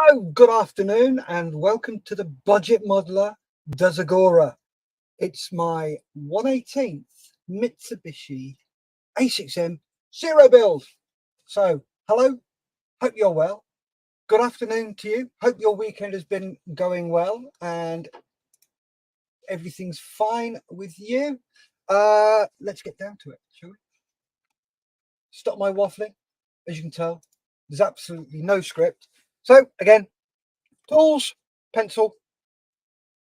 Hello, good afternoon, and welcome to the Budget Modeler does Agora. It's my 1/18th Mitsubishi A6M zero build. So, hello, hope you're well. Good afternoon to you. Hope your weekend has been going well and everything's fine with you. Let's get down to it, shall we? Stop my waffling. As you can tell, there's absolutely no script. So, again, tools, pencil.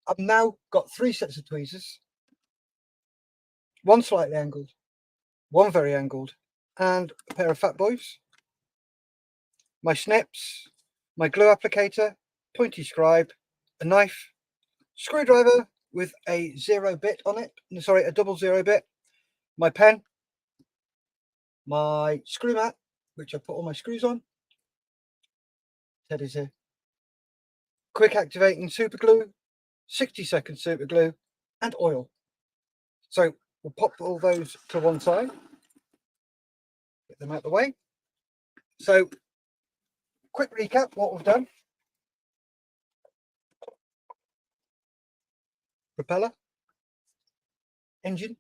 I've now got 3 sets of tweezers, one slightly angled, one very angled, and a pair of fat boys, my snips, my glue applicator, pointy scribe, a knife, screwdriver with a 0 bit on it, sorry, a double 0 bit, my pen, my screw mat, which I put all my screws on, Teddy's here, quick activating super glue, 60-second super glue, and oil. So we'll pop all those to one side, get them out of the way. So quick recap what we've done. Propeller, engine,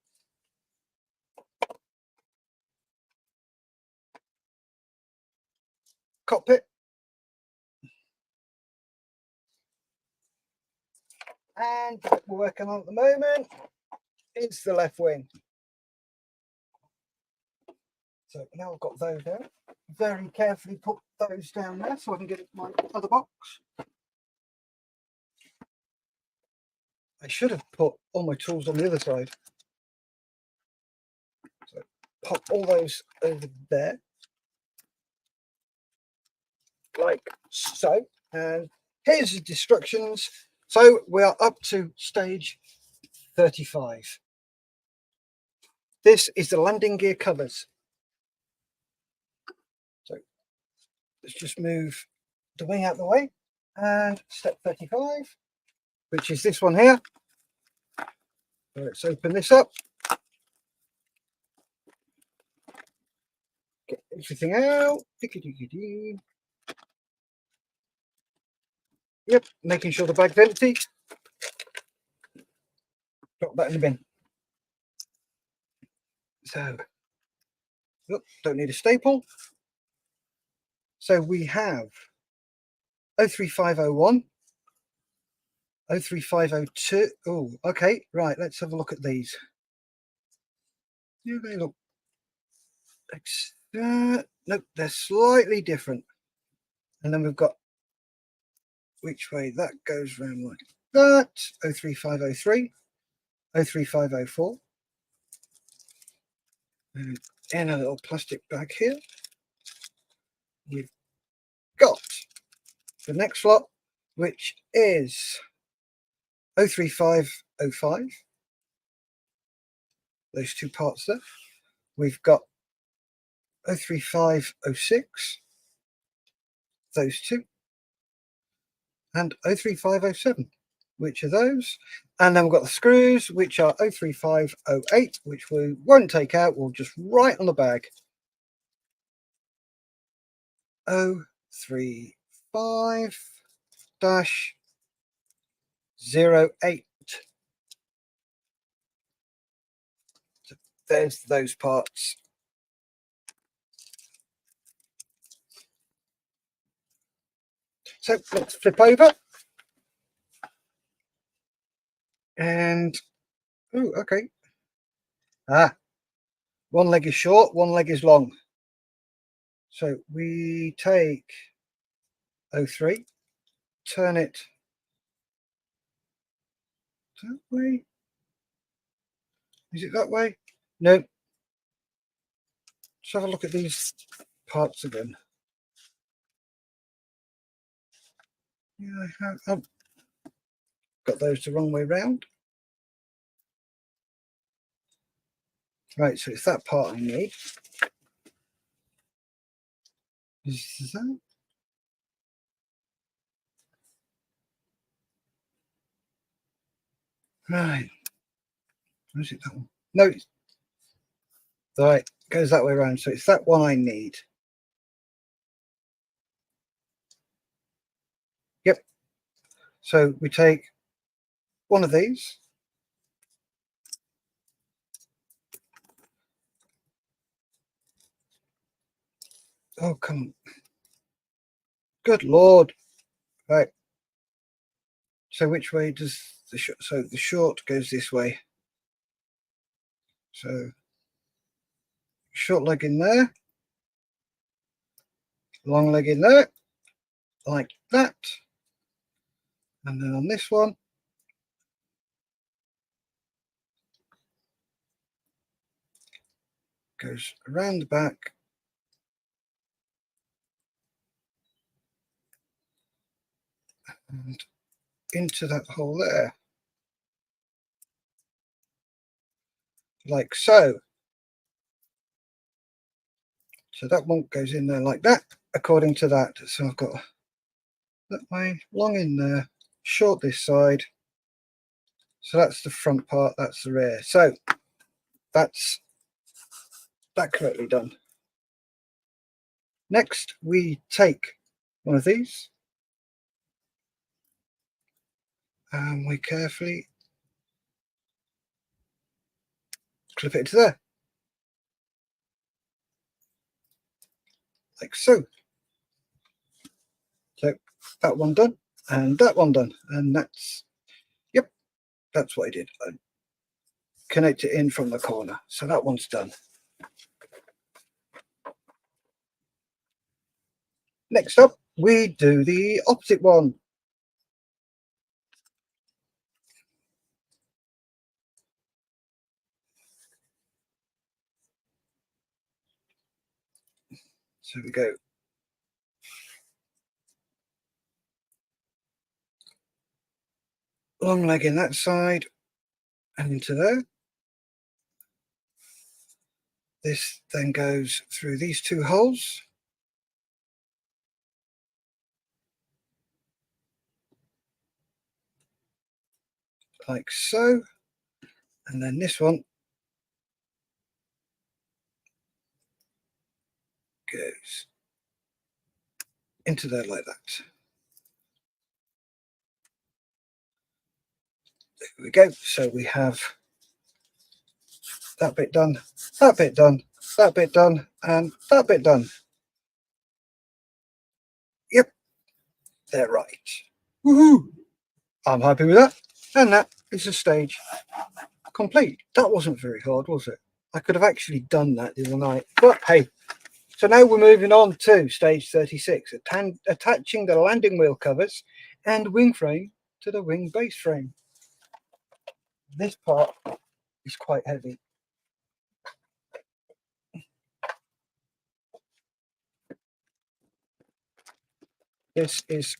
cockpit, and what we're working on at the moment is the left wing. So now I've got those down, very carefully put those down there so I can get it in my other box. I should have put all my tools on the other side. So pop all those over there, like so. And here's the instructions. So we are up to stage 35. This is the landing gear covers. So let's just move the wing out of the way, and step 35, which is this one here. So let's open this up, get everything out. Yep, making sure the bag's empty. Drop that in the bin. So, look, don't need a staple. So we have 03501, 03502. Oh, okay, right, let's have a look at these. Do they look nope, they're slightly different. And then we've got which way that goes round like that. 03503, 03504. And in a little plastic bag here, we've got the next lot, which is 03505. Those two parts there. We've got 03506. Those two. And 03507. Which are those? And then we've got the screws, which are 03508, which we won't take out. We'll just write on the bag. 035-08. So there's those parts. So let's flip over. And, oh, okay. One leg is short, one leg is long. So we take 03, turn it that way. Is it that way? No. Let's have a look at these parts again. Yeah, I have. Oh, got those the wrong way round. Right, so it's that part I need. Is that? Right. Or is it that one? No, it's right, goes that way around. So it's that one I need. So we take one of these. Oh, come on. Good Lord. Right. So which way does the short? So the short goes this way. So short leg in there, long leg in there, like that. And then on this one, goes around the back. And into that hole there. Like so. So that one goes in there like that, according to that. So I've got that way, long in there, short this side. So that's the front part, that's the rear. So that's that correctly done. Next, we take one of these and we carefully clip it to there. Like so. So that one done and that one done. And that's, yep, that's what I did. I connect it in from the corner. So that one's done. Next up, we do the opposite one. So we go long leg in that side and into there. This then goes through these two holes. Like so. And then this one goes into there like that. There we go. So we have that bit done, that bit done, that bit done, and that bit done. Yep, they're right. Woohoo! I'm happy with that. And that is the stage complete. That wasn't very hard, was it? I could have actually done that the other night, but hey. So now we're moving on to stage 36, attaching the landing wheel covers and wing frame to the wing base frame. This part is quite heavy. This is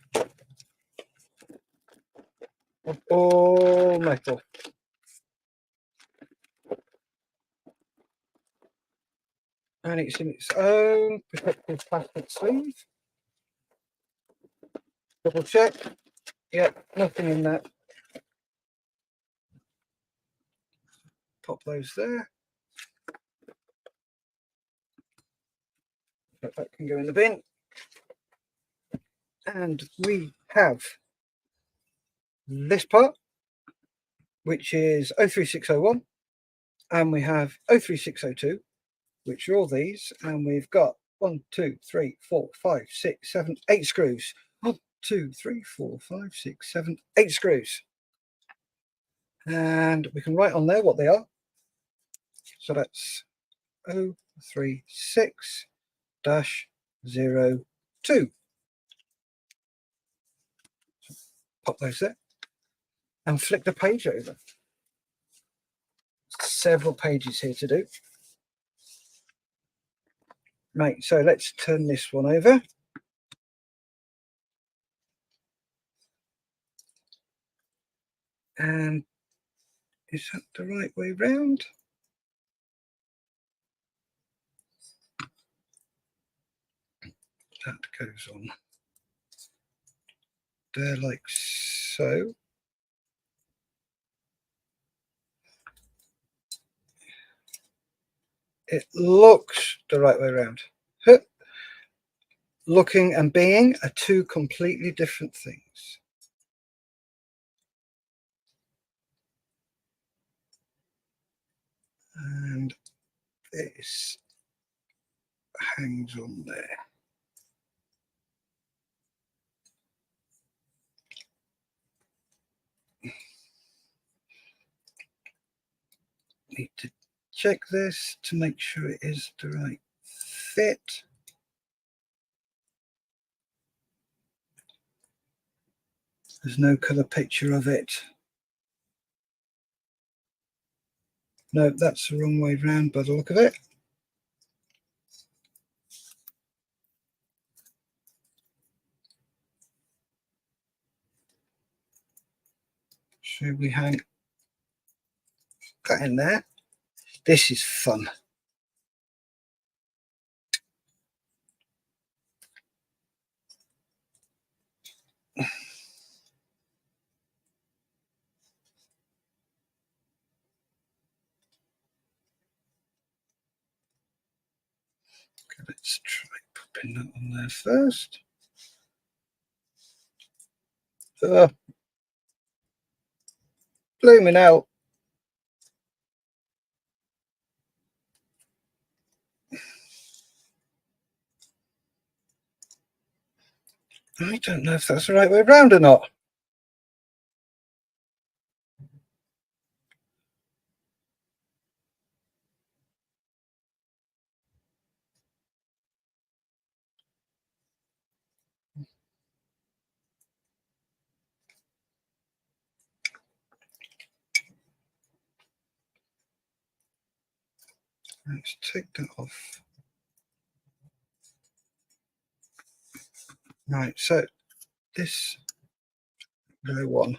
all metal. And it's in its own protective plastic sleeve. Double check. Yep, nothing in that. Pop those there. That can go in the bin. And we have this part, which is 03601, and we have 03602, which are all these, and we've got 1, 2, 3, 4, 5, 6, 7, 8 screws. 1, 2, 3, 4, 5, 6, 7, 8 screws. And we can write on there what they are. So that's 036-02. Pop those there and flick the page over. Several pages here to do. Right, so let's turn this one over. And is that the right way round? That goes on there like so. It looks the right way around. Looking and being are two completely different things. and this hangs on there. Need to check this to make sure it is the right fit. There's no colour picture of it. No, that's the wrong way round by the look of it. Should we hang that in there? This is fun. Okay, let's try popping that on there first. Blooming out. I don't know if that's the right way round or not. Let's take that off. Right, so this row 1,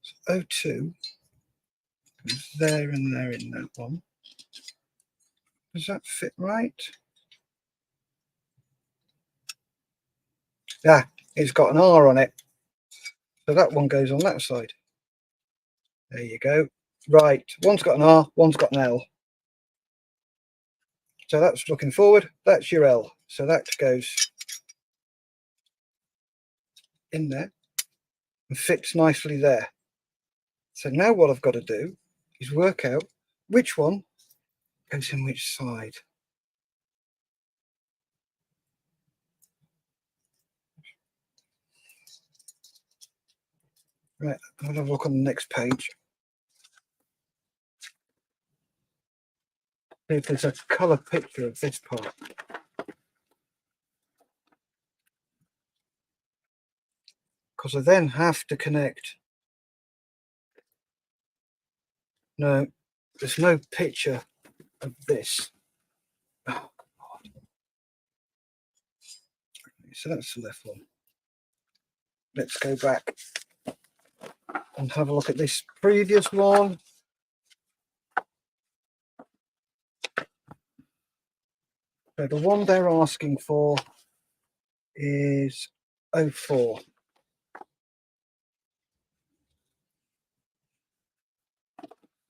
so O2 goes there and there in that one. Does that fit right? Yeah, it's got an R on it. So that one goes on that side. There you go. Right, one's got an R, one's got an L. So that's looking forward, that's your L. So that goes in there and fits nicely there. So now what I've got to do is work out which one goes in which side. Right, I'll have a look on the next page. See if there's a colour picture of this part. Because I then have to connect. No, there's no picture of this. Oh, God. So that's the left one. Let's go back and have a look at this previous one. So the one they're asking for is 04.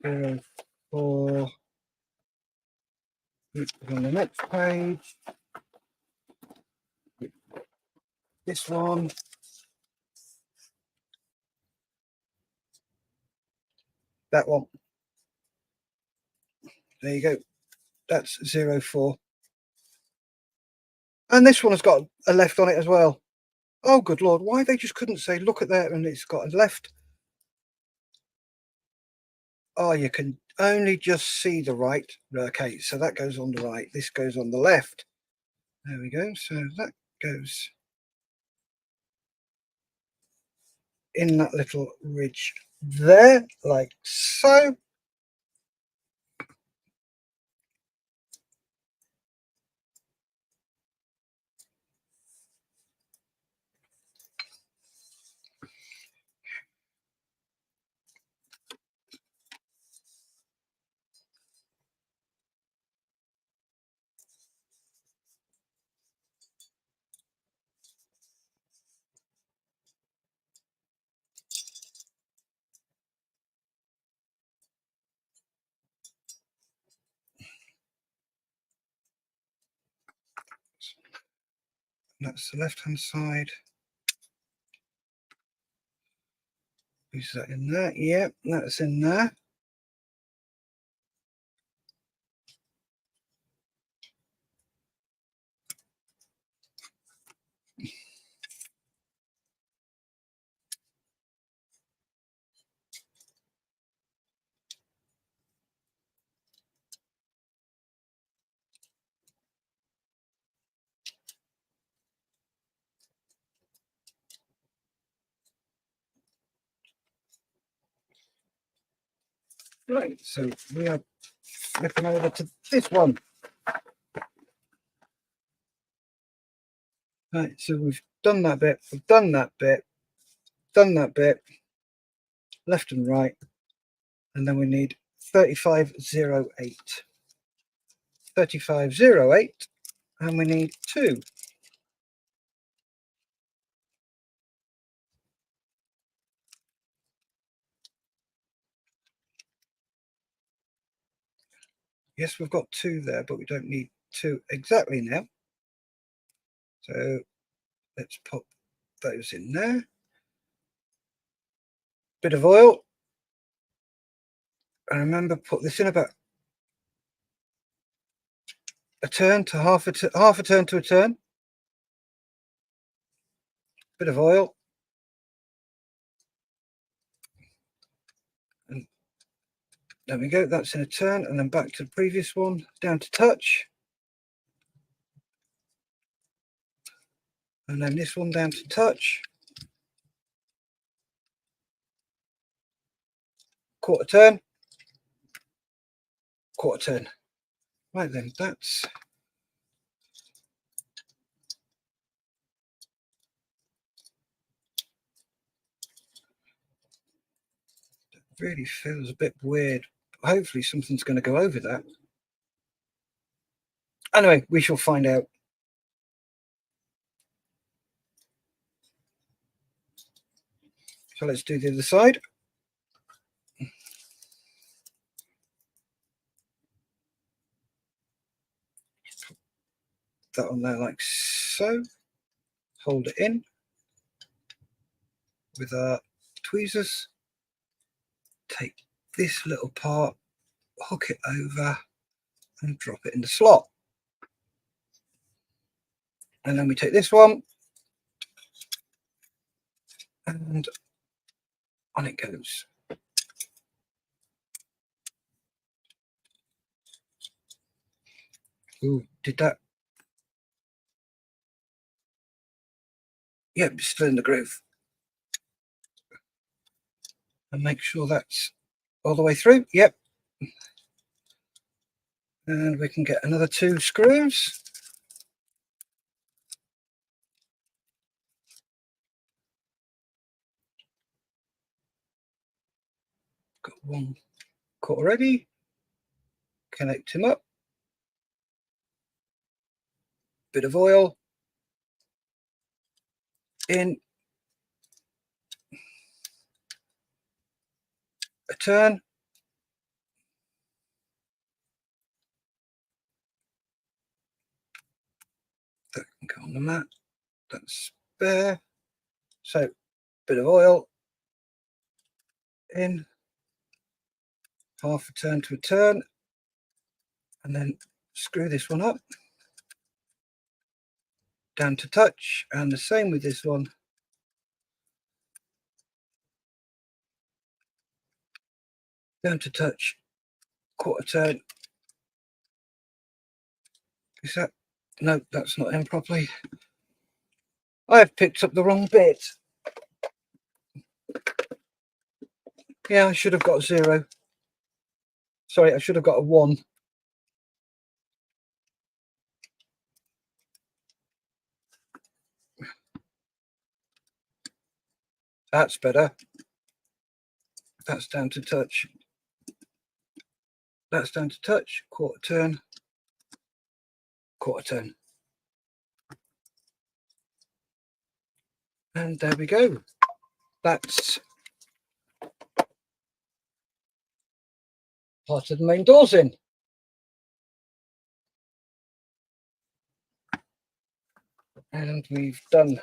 On the next page, this one, that one. There you go. That's 04. And this one has got a left on it as well. Oh, good Lord. Why they just couldn't say, look at that, and it's got a left. Oh, you can only just see the right. Okay, so that goes on the right. This goes on the left. There we go. So that goes in that little ridge there, like so. That's the left hand side. Is that in there? Yep, that's in there. Right, so we are flipping over to this one. Right, so we've done that bit, we've done that bit, done that bit, left and right, and then we need 3508. 3508, and we need 2. Yes, we've got 2 there, but we don't need 2 exactly now. So let's pop those in there. Bit of oil. And remember, put this in about a turn to half a turn to a turn. Bit of oil. And there we go, that's in a turn, and then back to the previous one, down to touch. And then this one down to touch. Quarter turn. Quarter turn. Right then, that's really feels a bit weird. Hopefully something's going to go over that. Anyway, we shall find out. So let's do the other side. That on there like so. Hold it in with our tweezers. Take this little part, hook it over and drop it in the slot. And then we take this one and on it goes. Ooh, did that? Yep, still in the groove. And make sure that's all the way through. Yep. And we can get another 2 screws. Got 1 cut already. Connect him up. Bit of oil. In. A turn. That can go on the mat. That's spare. So, bit of oil. In. Half a turn to a turn. And then screw this one up. Down to touch. And the same with this one. Down to touch. Quarter turn. Is that? No, that's not in properly. I've picked up the wrong bit. Yeah, I should have got a 0. Sorry, I should have got a 1. That's better. That's down to touch. That's down to touch. Quarter turn. Quarter turn. And there we go. That's part of the main doors in. And we've done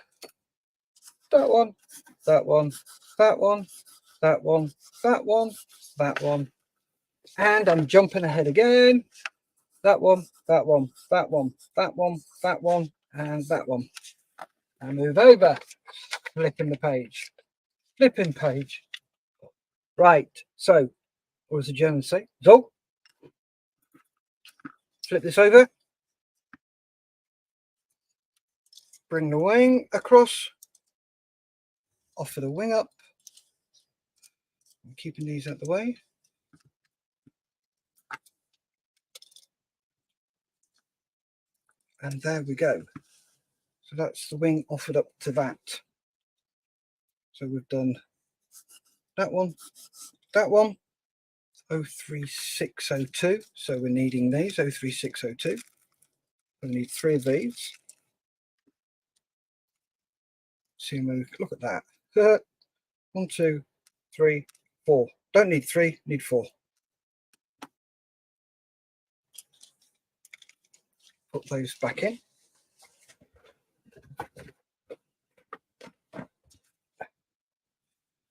that one, that one, that one, that one, that one, that one. And I'm jumping ahead again. That one, that one, that one, that one, that one, and that one. And move over. Flipping the page. Flipping page. Right. So, what does the Germans say? So, flip this over. Bring the wing across. Offer the wing up. I'm keeping these out of the way. And there we go. So that's the wing offered up to that. So we've done that one, 03602. So we're needing these 03602. We need 3 of these. See, look at that. 1, 2, 3, 4. Don't need 3, need 4. Put those back in.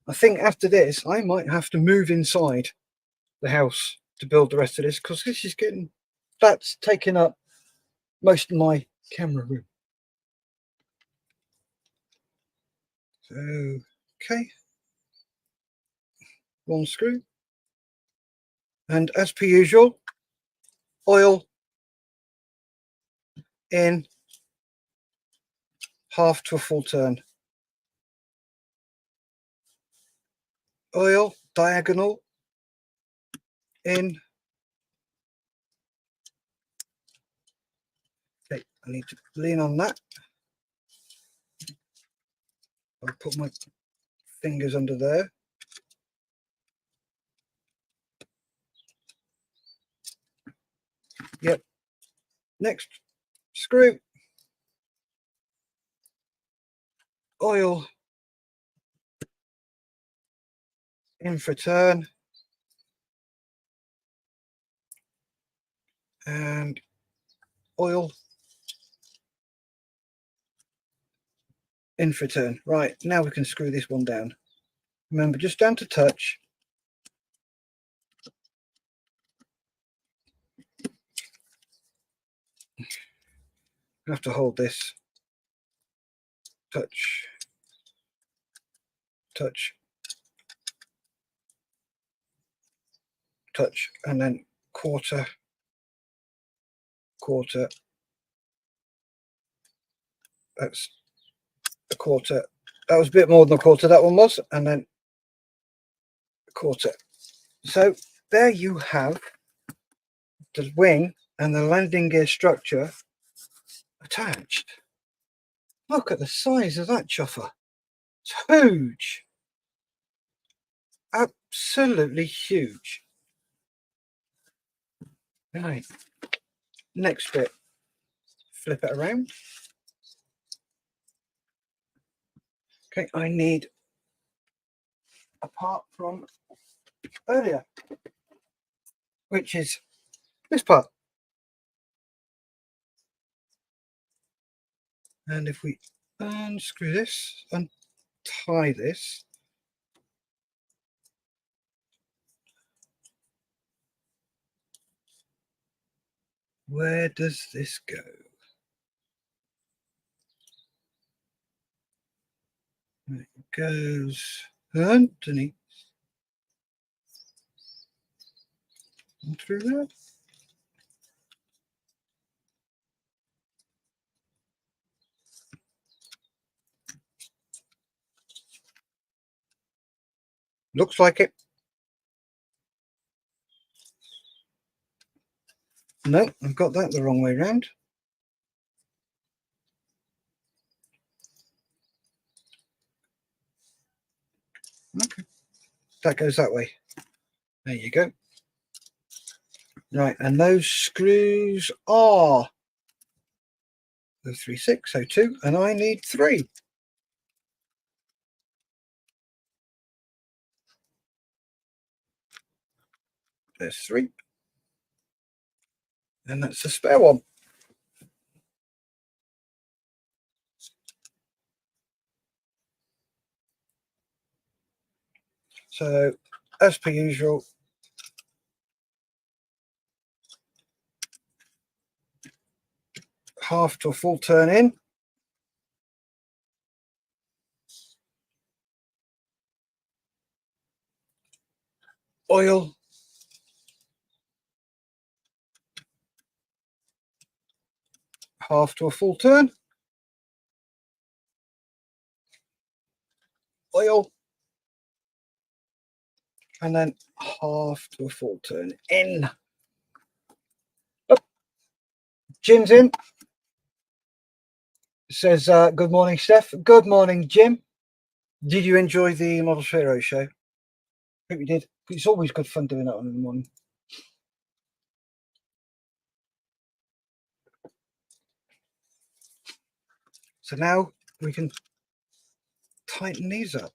I think after this, I might have to move inside the house to build the rest of this, because this is that's taking up most of my camera room. So, okay. 1 screw. And as per usual, oil in half to a full turn. Oil diagonal in. Okay, I need to lean on that. I'll put my fingers under there. Yep. Next screw. Oil in for a turn. And oil in for a turn. Right, now we can screw this one down. Remember, just down to touch. I have to hold this. Touch, touch, touch, and then quarter, quarter. That's a quarter. That was a bit more than a quarter, that one was, and then a quarter. So there you have the wing and the landing gear structure attached. Look at the size of that chuffer. It's huge. Absolutely huge. Right. Next bit. Flip it around. Okay, I need a part from earlier, which is this part. And if we unscrew this and tie this, where does this go? It goes underneath and through there. Looks like it. No, I've got that the wrong way round. Okay, that goes that way. There you go. Right, and those screws are 03602, and I need 3. There's 3. And that's the spare one. So, as per usual, half to a full turn in. Oil. Half to a full turn. Oil. And then half to a full turn in. Oh, chin's in. says, good morning, Steph. Good morning, Jim. Did you enjoy the Models for Heroes show? I hope you did. It's always good fun doing that on in the morning. So now we can tighten these up.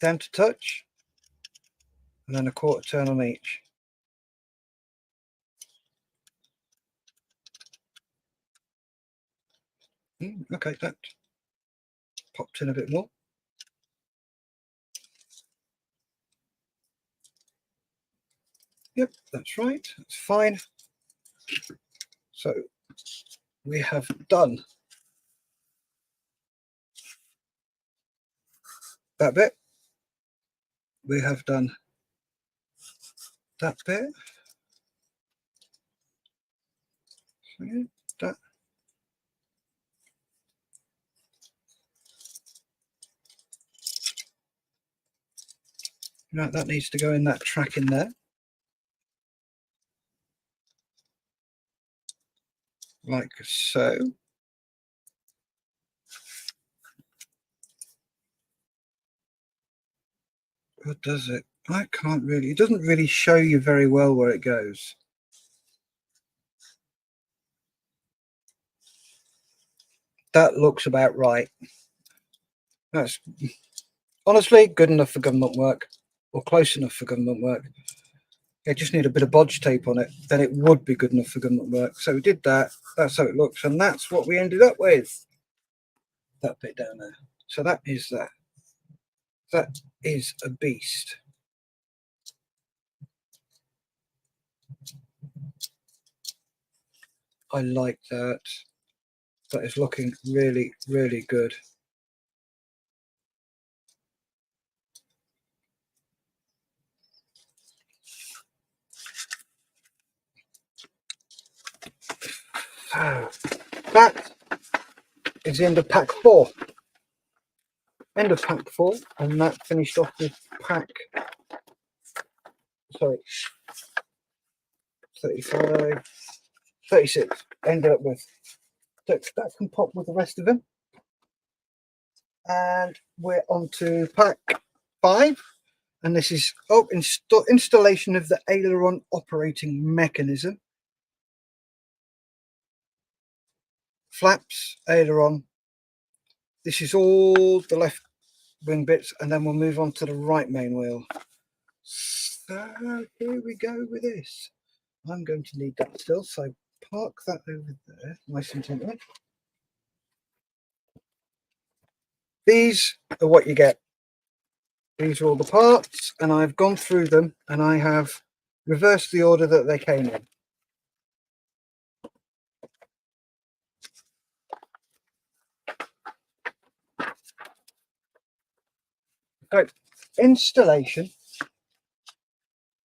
Down to touch, and then a quarter turn on each. Okay, that popped in a bit more. Yep, that's right. That's fine. So we have done that bit. We have done that bit. That. Right, that needs to go in that track in there. Like so. What does it? I can't really, it doesn't really show you very well where it goes. That looks about right. That's honestly good enough for government work, or close enough for government work. I just need a bit of bodge tape on it, then it would be good enough for government work. So we did that. That's how it looks, and that's what we ended up with. That bit down there. So that is that. That is a beast. I like that. That is looking really, really good. So that is the end of pack 4. End of pack 4, and that finished off with pack, sorry, 35, 36. Ended up with, so that can pop with the rest of them. And we're on to pack 5, and this is installation of the aileron operating mechanism. Flaps, aileron. This is all the left wing bits, and then we'll move on to the right main wheel. So here we go with this. I'm going to need that still, so park that over there, nice and gently. These are what you get. These are all the parts, and I've gone through them, and I have reversed the order that they came in. So, installation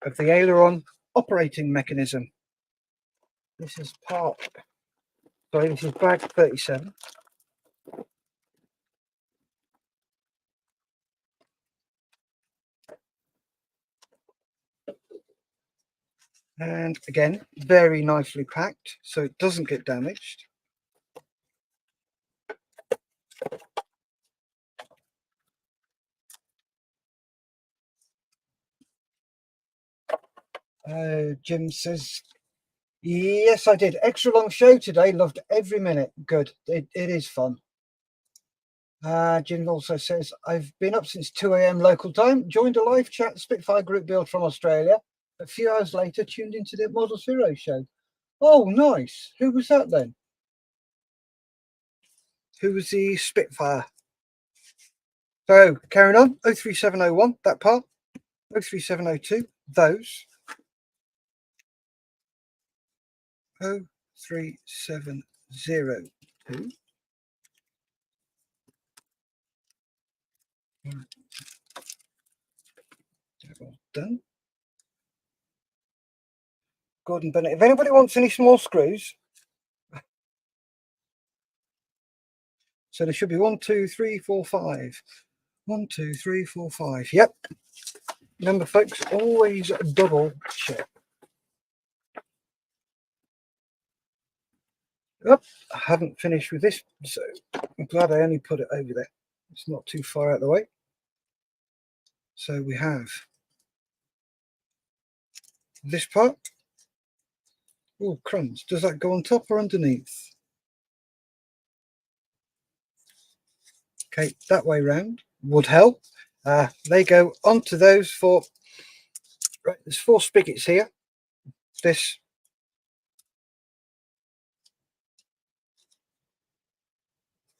of the aileron operating mechanism. This is this is bag 37. And again, very nicely packed, so it doesn't get damaged. Jim says, yes, I did. Extra long show today. Loved every minute. Good. It is fun. Jim also says, I've been up since 2 a.m. local time, joined a live chat Spitfire group build from Australia. A few hours later, tuned into the Models Heroes show. Oh, nice. Who was that then? Who was the Spitfire? So, carrying on, 03701, that part. 03702, those. 03702. Done. Gordon Bennett. If anybody wants any small screws, so there should be 1, 2, 3, 4, 5. 1, 2, 3, 4, 5. Yep. Remember, folks, always double check. Oh, I haven't finished with this, so I'm glad I only put it over there. It's not too far out of the way. So we have this part. Oh, crumbs. Does that go on top or underneath? Okay, that way round would help. They go onto those four. Right, there's 4 spigots here. This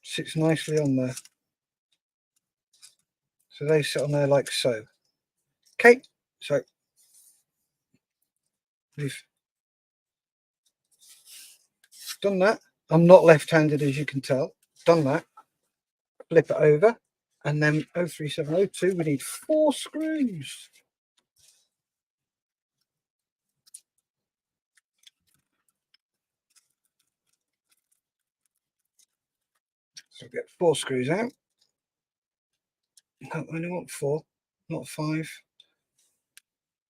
sits nicely on there. So they sit on there like so. Okay, so we've done that. I'm not left-handed, as you can tell. Done that. Flip it over, and then 03702, we need 4 screws. So get 4 screws out. No, I only want 4, not 5.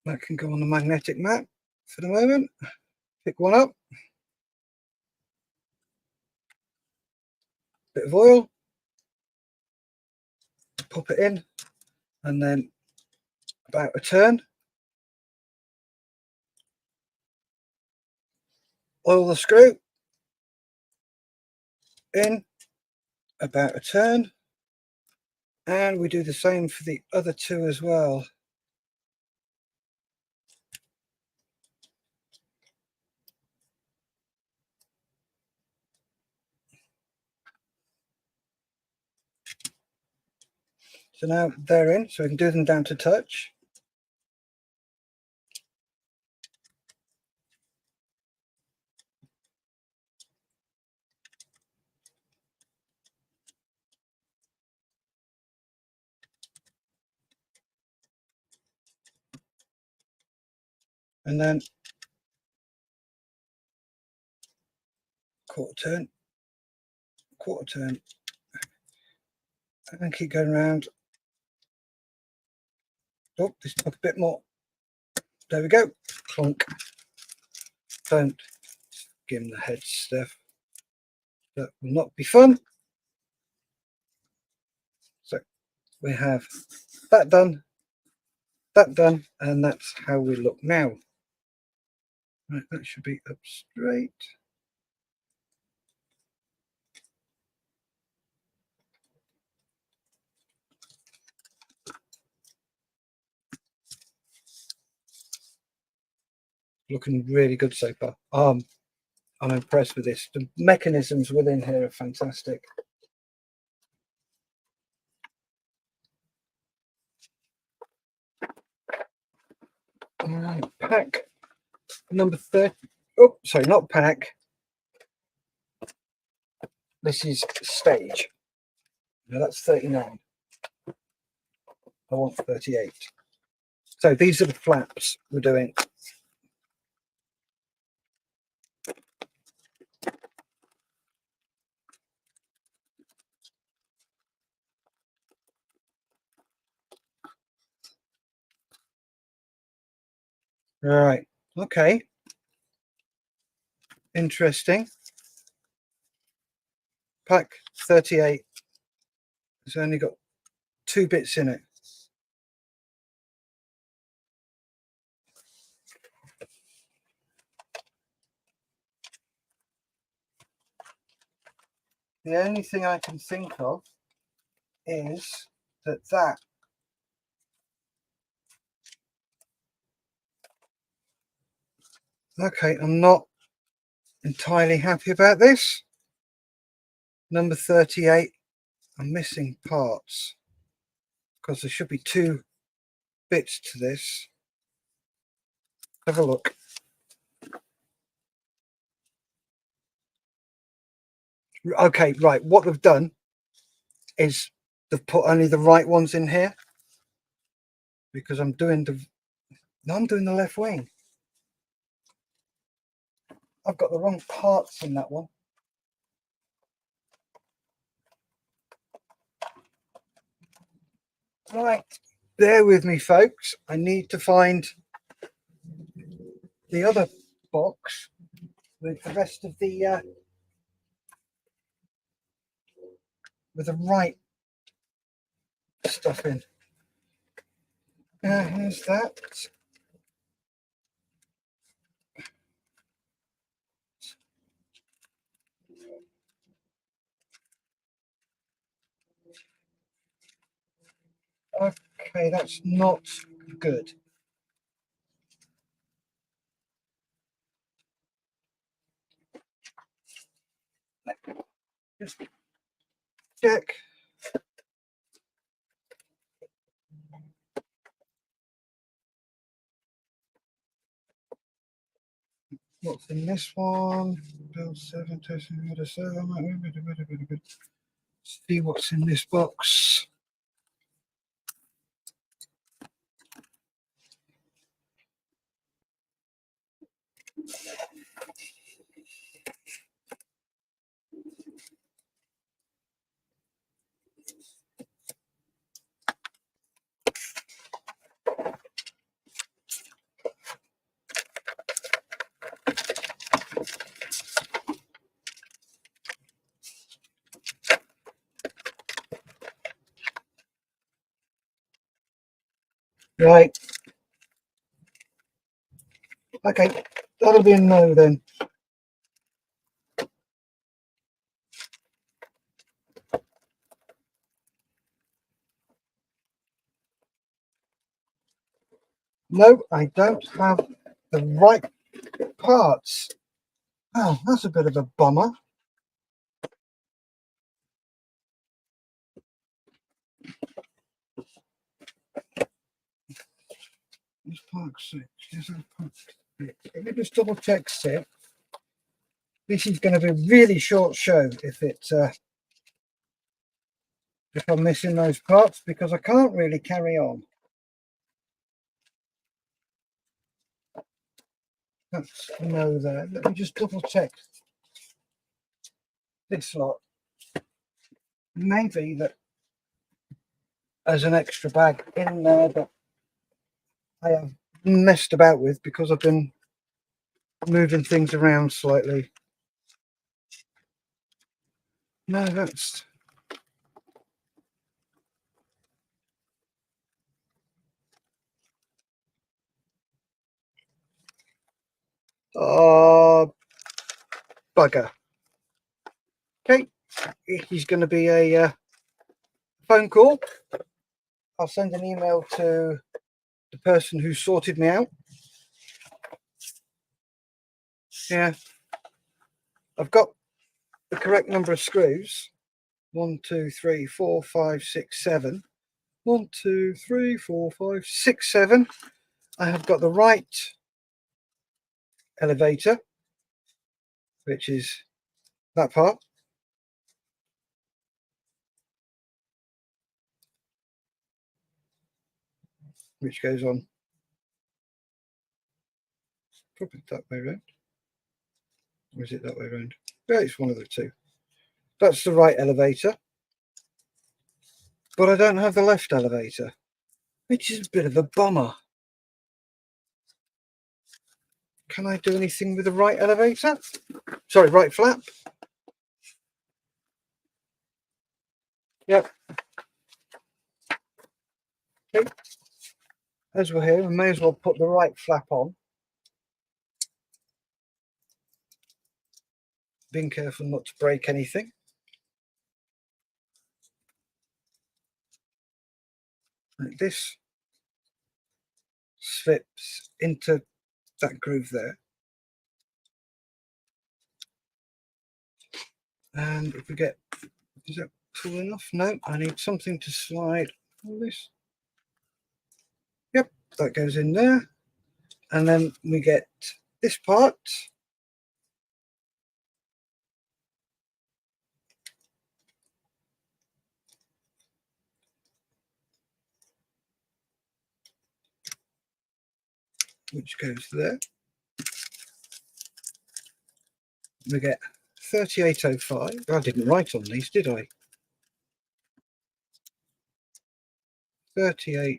That can go on the magnetic map for the moment. Pick one up. Bit of oil. Pop it in, and then about a turn. Oil the screw. In, about a turn. And we do the same for the other 2 as well. So now they're in, so we can do them down to touch. And then quarter turn, and keep going around. Oh, this took a bit more. There we go. Clunk. Don't give him the head stuff. That will not be fun. So we have that done, and that's how we look now. Right, that should be up straight. Looking really good so far. I'm impressed with this. The mechanisms within here are fantastic. All right, pack number 30. Oh, sorry, not pack. This is stage. Now that's 39. I want 38. So these are the flaps we're doing. Right. Okay. Interesting. Pack 38. It's only got 2 bits in it. The only thing I can think of is that okay, I'm not entirely happy about this. Number 38, I'm missing parts because there should be 2 bits to this. Have a look. Okay, right, what they've done is they've put only the right ones in here because I'm doing the left wing. I've got the wrong parts in that one. Right, bear with me, folks. I need to find the other box with the rest of the with the right stuff in. Here's that. Okay, that's not good. Just check. What's in this one? Build 7, testing order 7. See what's in this box. Right. Okay, that'll be a no then. No, I don't have the right parts. Oh, that's a bit of a bummer. It's Park 6. Yes, Park 6. Let me just double check, Sid. This is going to be a really short show if I'm missing those parts, because I can't really carry on. That's no there. Let me just double check this lot. Maybe that as an extra bag in there that I have messed about with because I've been moving things around slightly. No, that's bugger. Okay, he's going to be a phone call. I'll send an email to the person who sorted me out. Yeah, I've got the correct number of screws. 1, 2, 3, 4, 5, 6, 7. 1, 2, 3, 4, 5, 6, 7. I have got the right elevator, which is that part. Which goes on probably that way around. Or is it that way around? Yeah, it's one of the two. That's the right elevator. But I don't have the left elevator, which is a bit of a bummer. Can I do anything with the right elevator? Sorry, right flap. Yep. Okay. As we're here, we may as well put the right flap on. Being careful not to break anything. Like this slips into that groove there. And if we get, is that full enough? No, I need something to slide all this. Yep, that goes in there. And then we get this part. Which goes there. We get 3805. I didn't write on these, did I? 38-05.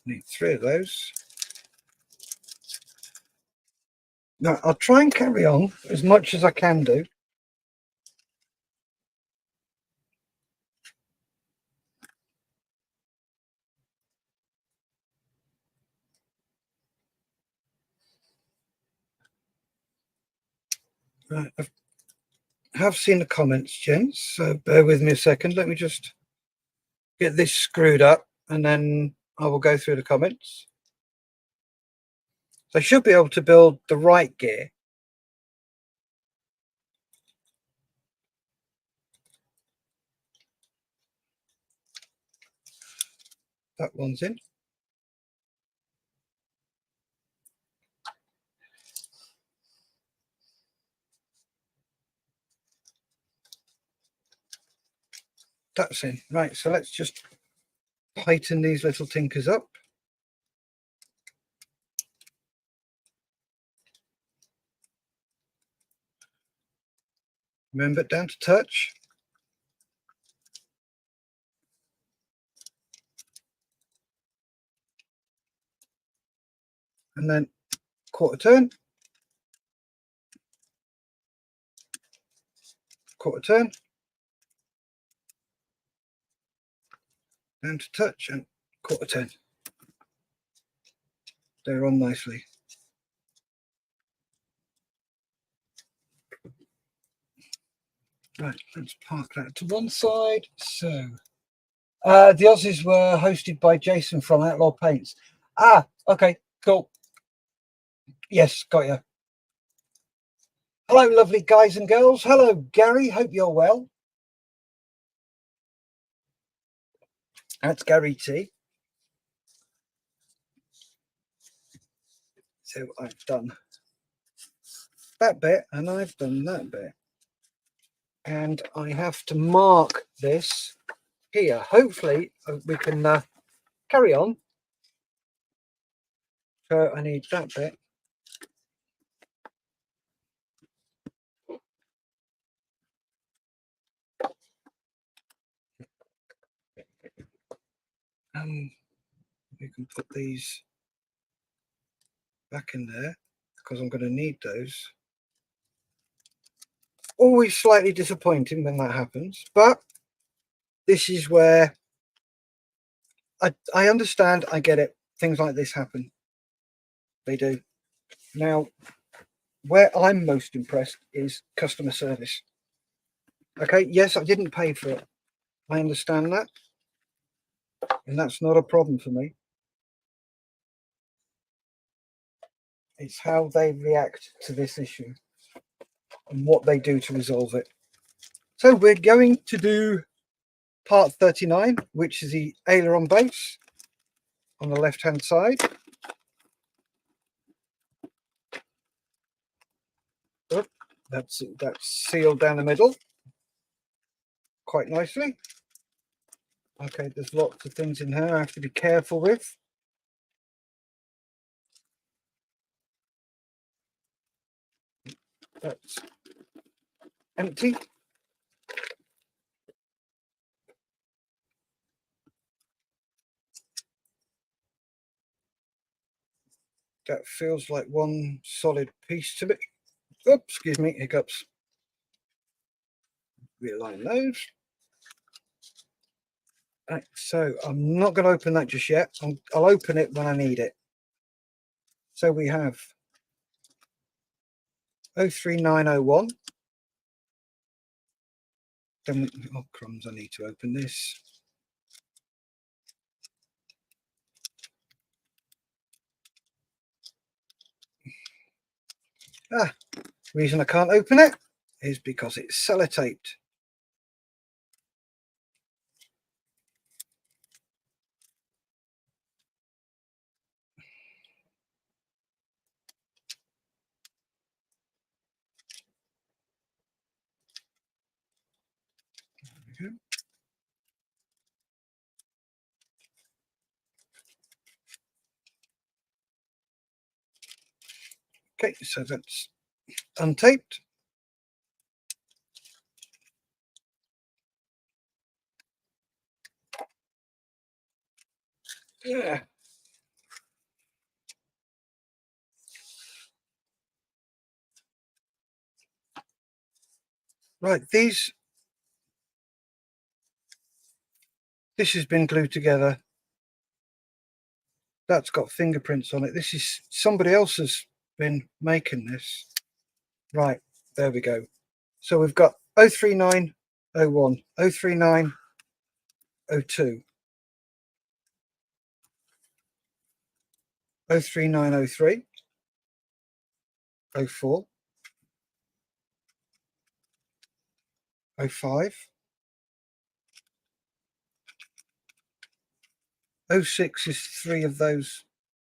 Need 3 of those. Now I'll try and carry on as much as I can do. Right, I have seen the comments, gents, so bear with me a second. Let me just get this screwed up and then I will go through the comments. So I should be able to build the right gear. That one's in. That's in. Right, so let's just tighten these little tinkers up. Remember, down to touch. And then quarter turn. Quarter turn. Down to touch and quarter turn. They're on nicely. Right, let's park that to one side. So the Aussies were hosted by Jason from Outlaw Paints. Ah, okay, cool. Yes, got you. Hello, lovely guys and girls. Hello, Gary. Hope you're well. That's Gary T. So I've done that bit and I've done that bit. And I have to mark this here. Hopefully we can carry on. So I need that bit. We can put these back in there because I'm going to need those. Always slightly disappointing when that happens, but this is where I understand. I get it. Things like this happen. They do. Now, where I'm most impressed is customer service. Okay, yes, I didn't pay for it. I understand that. And that's not a problem for me. It's how they react to this issue and what they do to resolve it. So we're going to do part 39, which is the aileron base on the left hand side. Oh, that's sealed down the middle quite nicely. Okay, there's lots of things in here I have to be careful with. That's empty. That feels like one solid piece to it. Oops, excuse me, hiccups. Realign those. Right, so I'm not going to open that just yet. I'll open it when I need it. So we have 03901. Then, oh crumbs, I need to open this. Reason I can't open it is because it's sellotaped. Okay, so that's untaped. Yeah. Right, this has been glued together. That's got fingerprints on it. This is somebody else has been making this. Right, there we go. So we've got 03901, 03902, 03903, 04, 05, 06 is 3 of those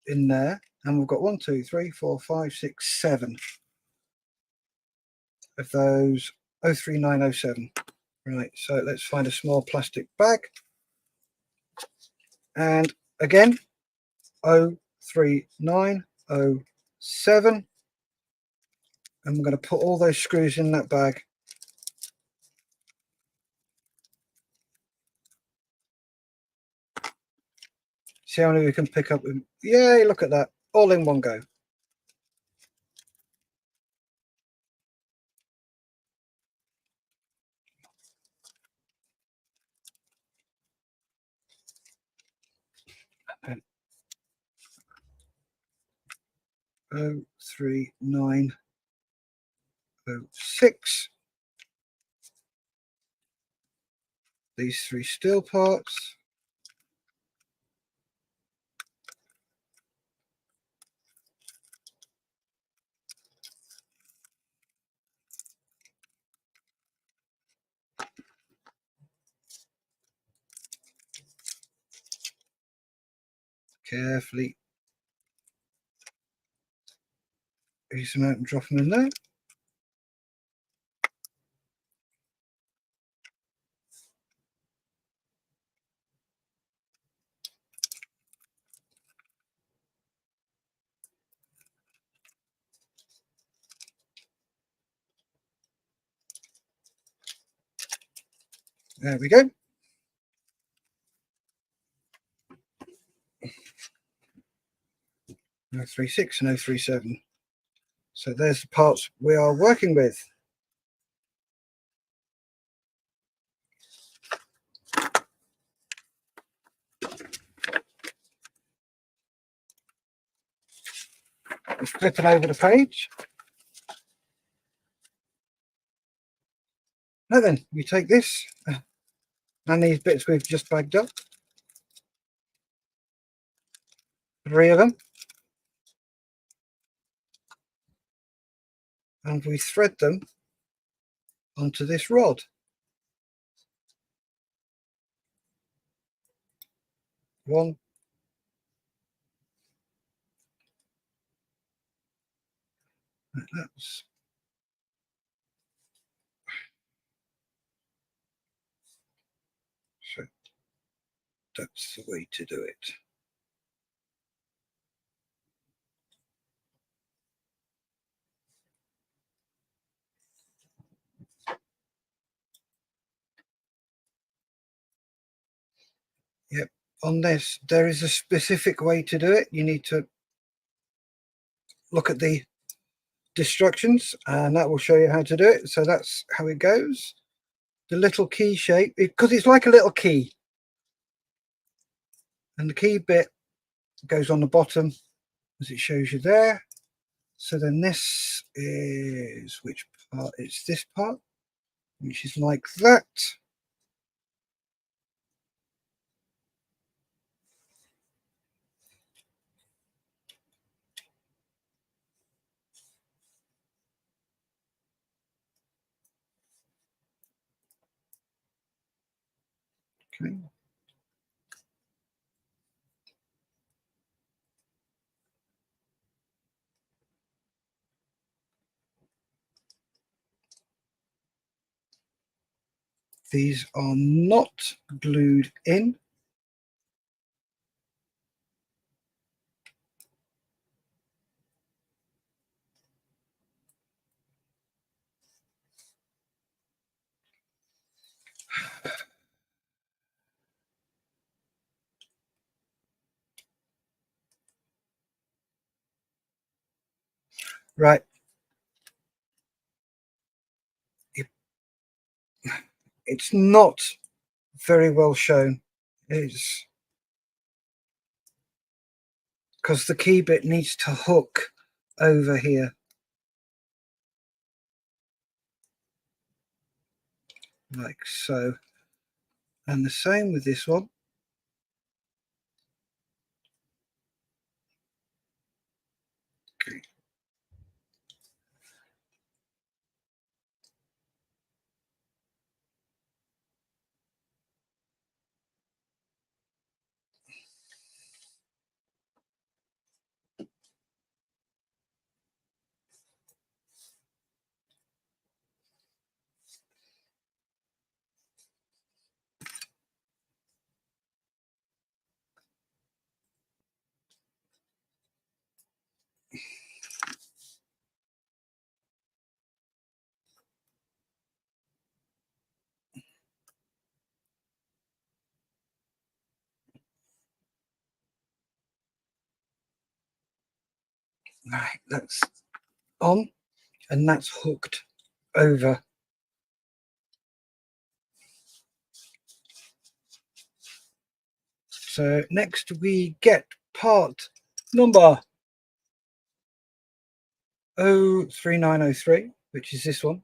in there, and we've got 1, 2, 3, 4, 5, 6, 7 of those 03907. Right, so let's find a small plastic bag, and again 03907, and we're going to put all those screws in that bag. See how many we can pick up. Yay, look at that, all in one go. And 03906. These 3 steel parts. Carefully ease them out and drop them in there. There we go. O36 and 037. So there's the parts we are working with. Just flipping over the page. Now then, we take this and these bits we've just bagged up, 3 of them, and we thread them onto this rod. One, that's so that's the way to do it. Yep, on this there is a specific way to do it. You need to look at the instructions and that will show you how to do it. So that's how it goes. The little key shape, because it's like a little key, and the key bit goes on the bottom as it shows you there. So then this is which part? It's this part, which is like that. Okay. These are not glued in. Right. It's not very well shown. It's because the key bit needs to hook over here. Like so. And the same with this one. Okay. Right, that's on and that's hooked over. So next we get part number 03903, which is this one.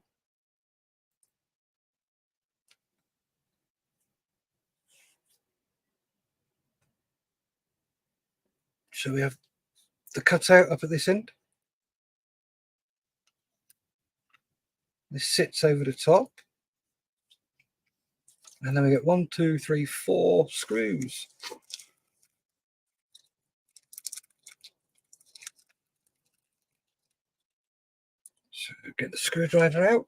So we have the cutout up at this end. This sits over the top. And then we get 1, 2, 3, 4 screws. So get the screwdriver out.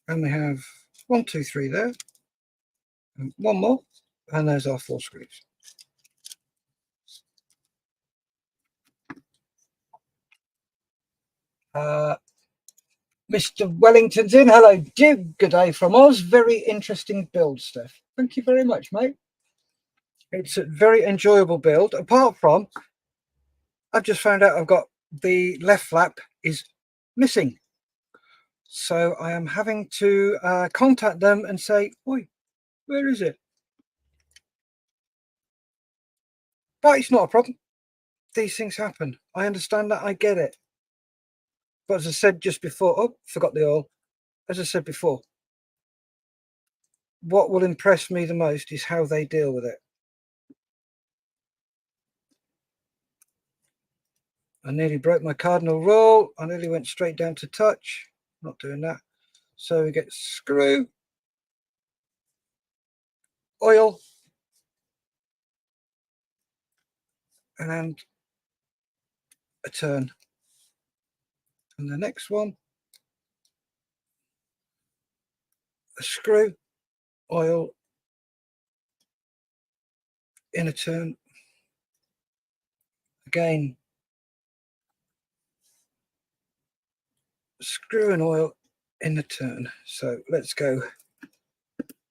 And we have 1, 2, 3 there. And one more. And there's our 4 screws. Mr. Wellington's in. Hello, Jim. Good day from Oz. Very interesting build, Steph. Thank you very much, mate. It's a very enjoyable build. Apart from, I've just found out I've got the left flap is missing. So I am having to contact them and say, oi, where is it? But it's not a problem. These things happen. I understand that. I get it. But as I said just before, oh, forgot the oil. As I said before, what will impress me the most is how they deal with it. I nearly broke my cardinal rule. I nearly went straight down to touch. Not doing that. So we get screw, oil, and a turn. And the next one, a screw, oil, in a turn. Again, screw and oil in the turn. So let's go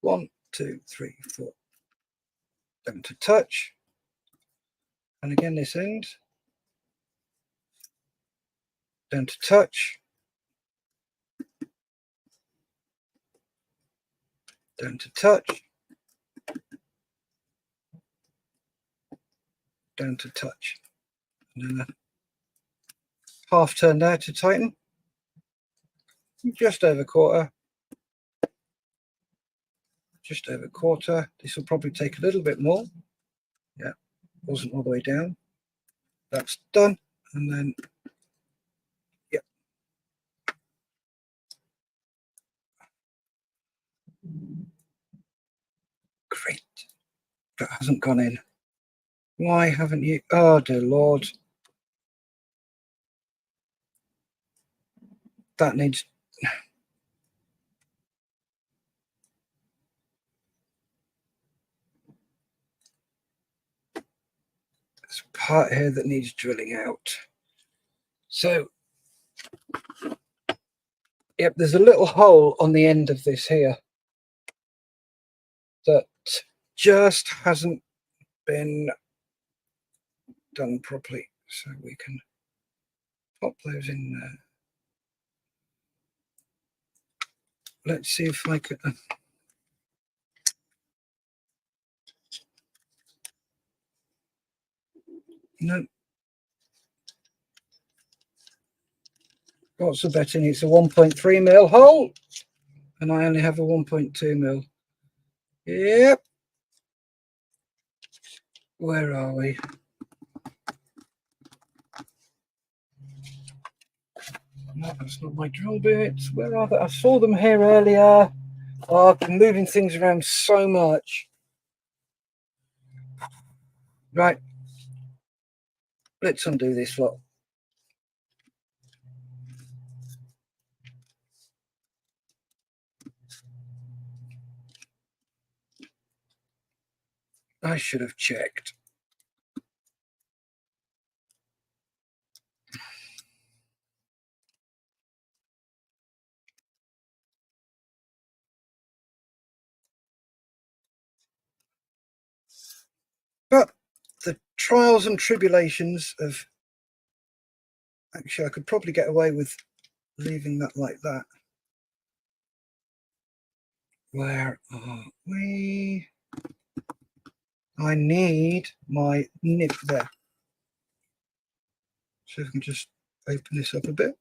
1, 2, 3, 4. Down to touch. And again, this end. Down to touch. Down to touch. Down to touch. And then a half turn there to tighten. Just over quarter. Just over quarter. This will probably take a little bit more. Yeah, wasn't all the way down. That's done. And then, yeah. Great. That hasn't gone in. Why haven't you? Oh, dear Lord. That needs. There's a part here that needs drilling out. So, yep, there's a little hole on the end of this here that just hasn't been done properly, so we can pop those in there. Let's see if I can. No. What's the betting? It's a 1.3 mil hole, and I only have a 1.2 mil. Yep. Where are we? No, that's not my drill bits. Where are they? I saw them here earlier. Oh, I've been moving things around so much. Right. Let's undo this lot. I should have checked. But the trials and tribulations of... Actually, I could probably get away with leaving that like that. Where are we? I need my nib there. So if I can just open this up a bit.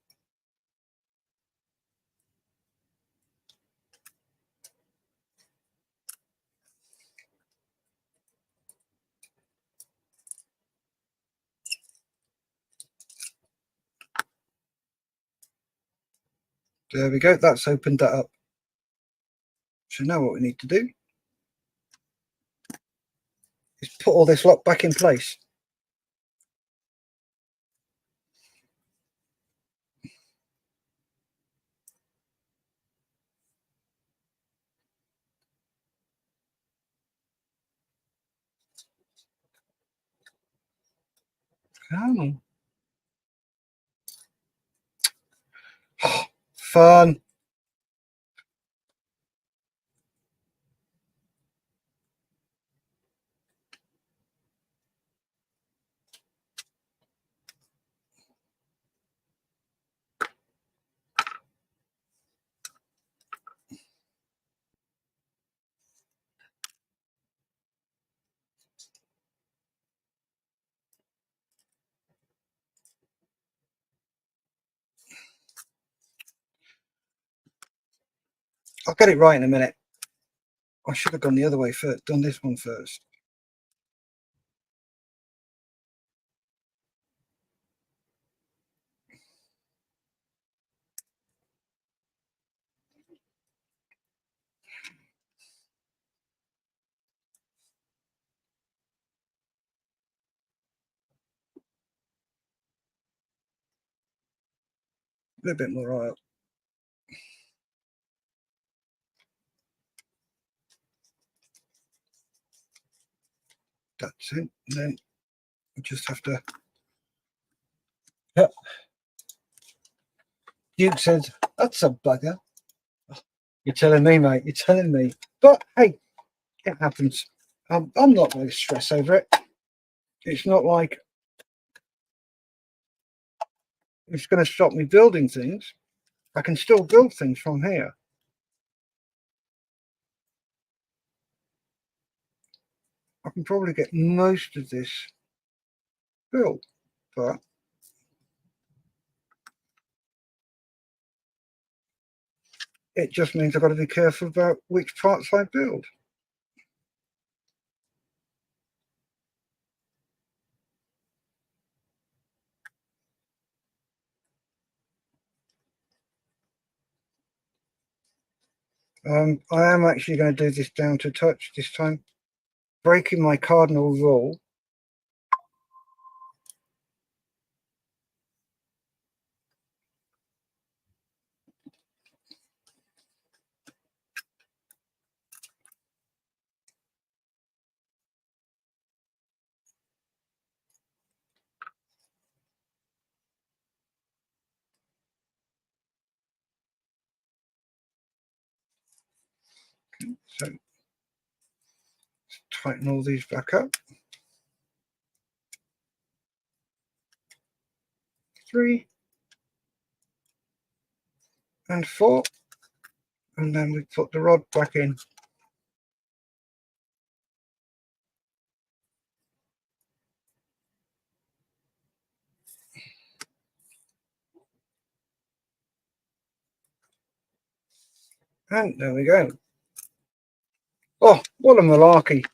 There we go. That's opened that up. So now what we need to do is put all this lot back in place. Come on. Fun. I'll get it right in a minute. I should have gone the other way first, done this one first. A little bit more oil. That's it. And then we just have to... Yep. Duke said, that's a bugger. You're telling me, mate. You're telling me. But hey, it happens. I'm not going to stress over it. It's not like it's going to stop me building things. I can still build things from here. I can probably get most of this built, but it just means I've got to be careful about which parts I build. I am actually going to do this down to touch this time, breaking my cardinal rule. So tighten all these back up. 3 and 4, and then we put the rod back in. And there we go. Oh, what a malarkey.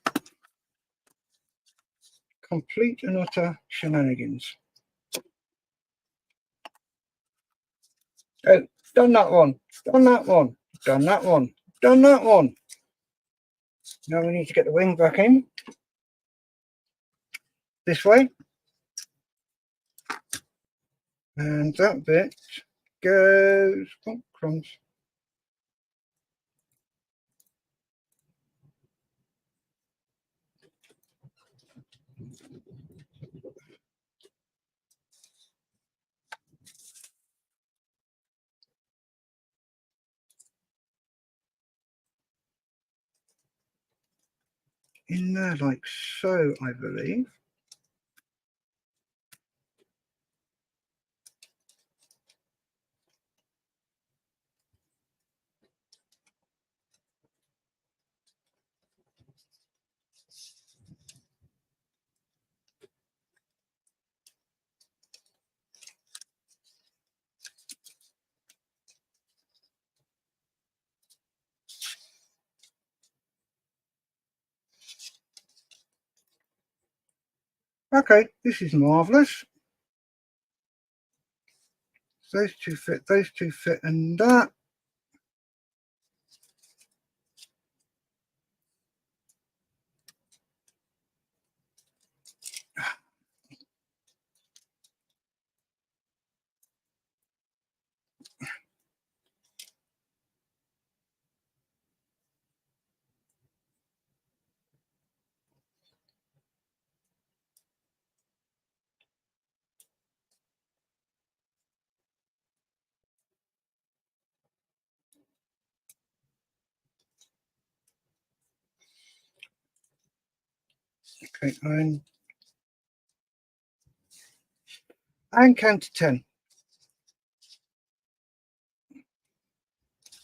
Complete and utter shenanigans. Oh, done that one, done that one, done that one, done that one. Now we need to get the wing back in this way. And that bit goes, oh, crumbs. In there like so, I believe. Okay, this is marvellous. Those two fit, and that. Okay, and count to 10.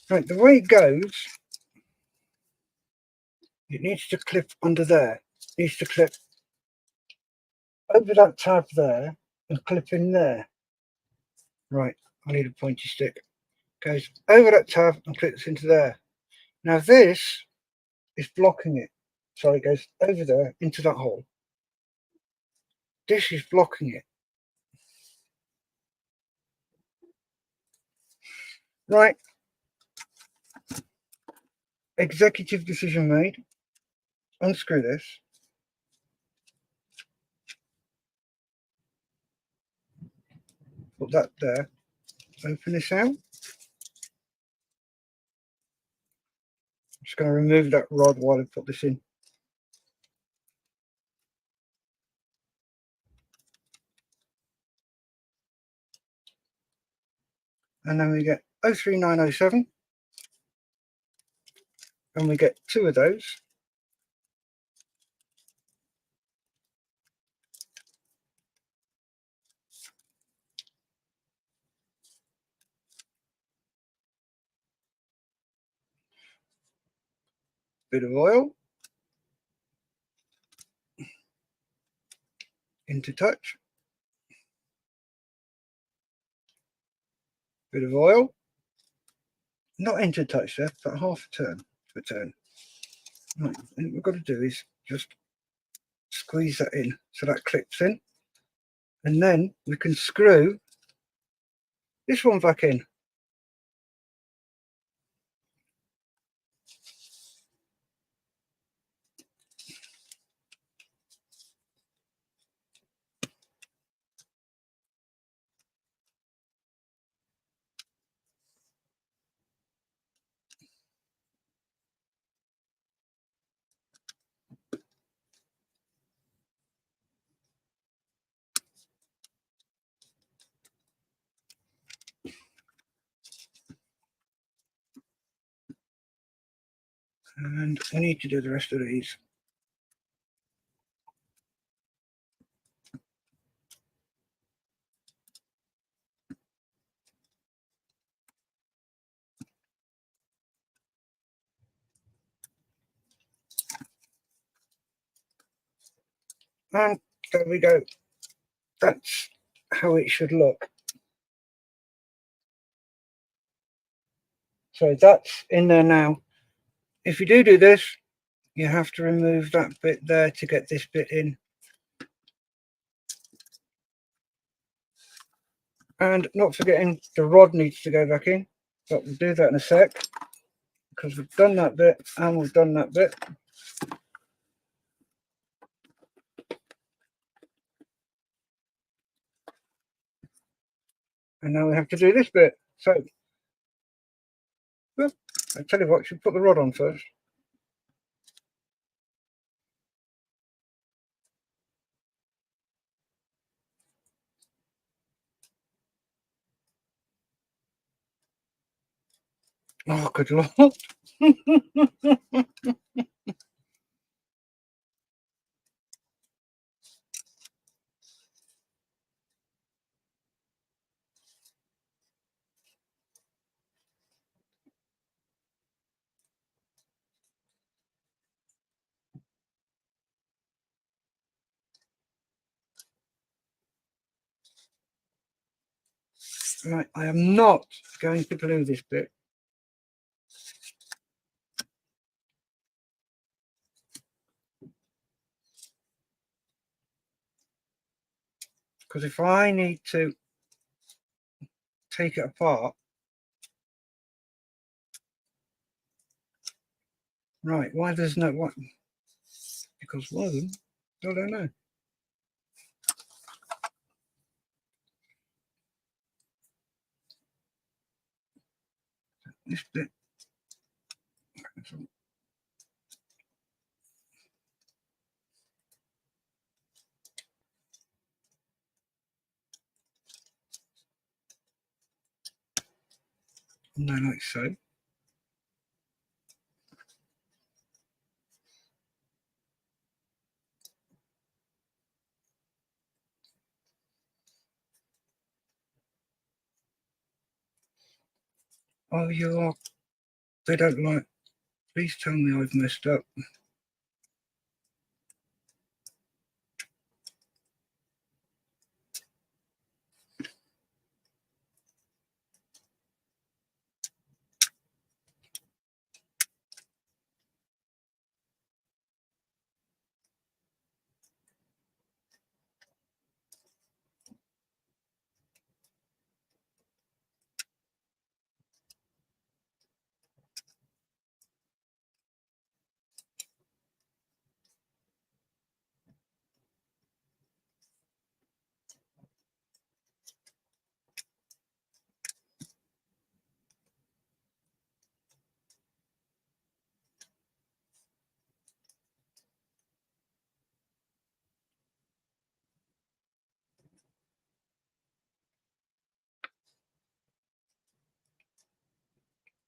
Right, the way it goes, it needs to clip under there. It needs to clip over that tab there and clip in there. Right, I need a pointy stick. Goes over that tab and clips into there. Now this is blocking it. So it goes over there into that hole. This is blocking it. Right. Executive decision made. Unscrew this. Put that there. Open this out. I'm just going to remove that rod while I put this in. And then we get 03907. And we get 2 of those. Bit of oil. Into touch. Bit of oil. Not into touch there, but half a turn to a turn. Right, and what we've got to do is just squeeze that in so that clips in. And then we can screw this one back in. And I need to do the rest of these. And there we go. That's how it should look. So that's in there now. If you do this, you have to remove that bit there to get this bit in. And not forgetting the rod needs to go back in, but we'll do that in a sec because we've done that bit and we've done that bit. And now we have to do this bit. So, well, I tell you what, should put the rod on first. Oh, good lord. Right, I am not going to glue this bit. Because if I need to take it apart, right, why there's no one? Because one of them, I don't know. This bit. No, like so. Oh, you are. They don't like. Please tell me I've messed up.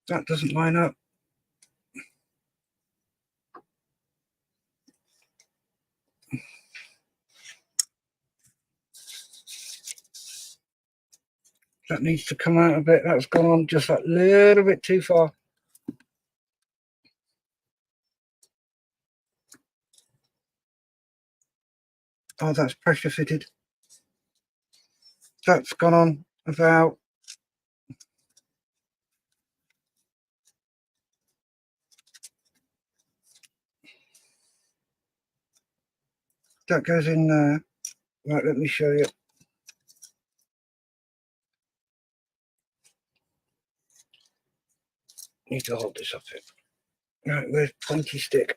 That doesn't line up. That needs to come out a bit. That's gone on just a little bit too far. Oh, that's pressure fitted. That's gone on about that goes in there. Right, let me show you. Need to hold this up here. Right, where's pointy stick?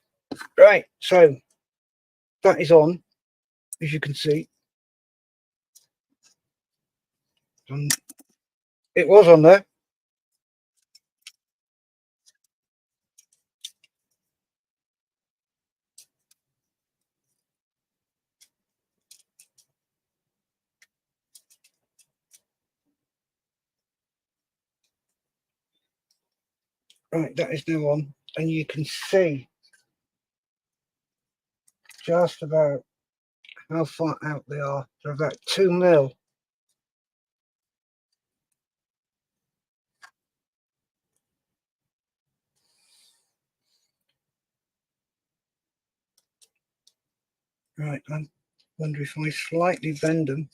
Right, so that is on, as you can see. It was on there. Right, that is now on, and you can see just about how far out they are. They're about 2 mil. Right, Wonder if I slightly bend them.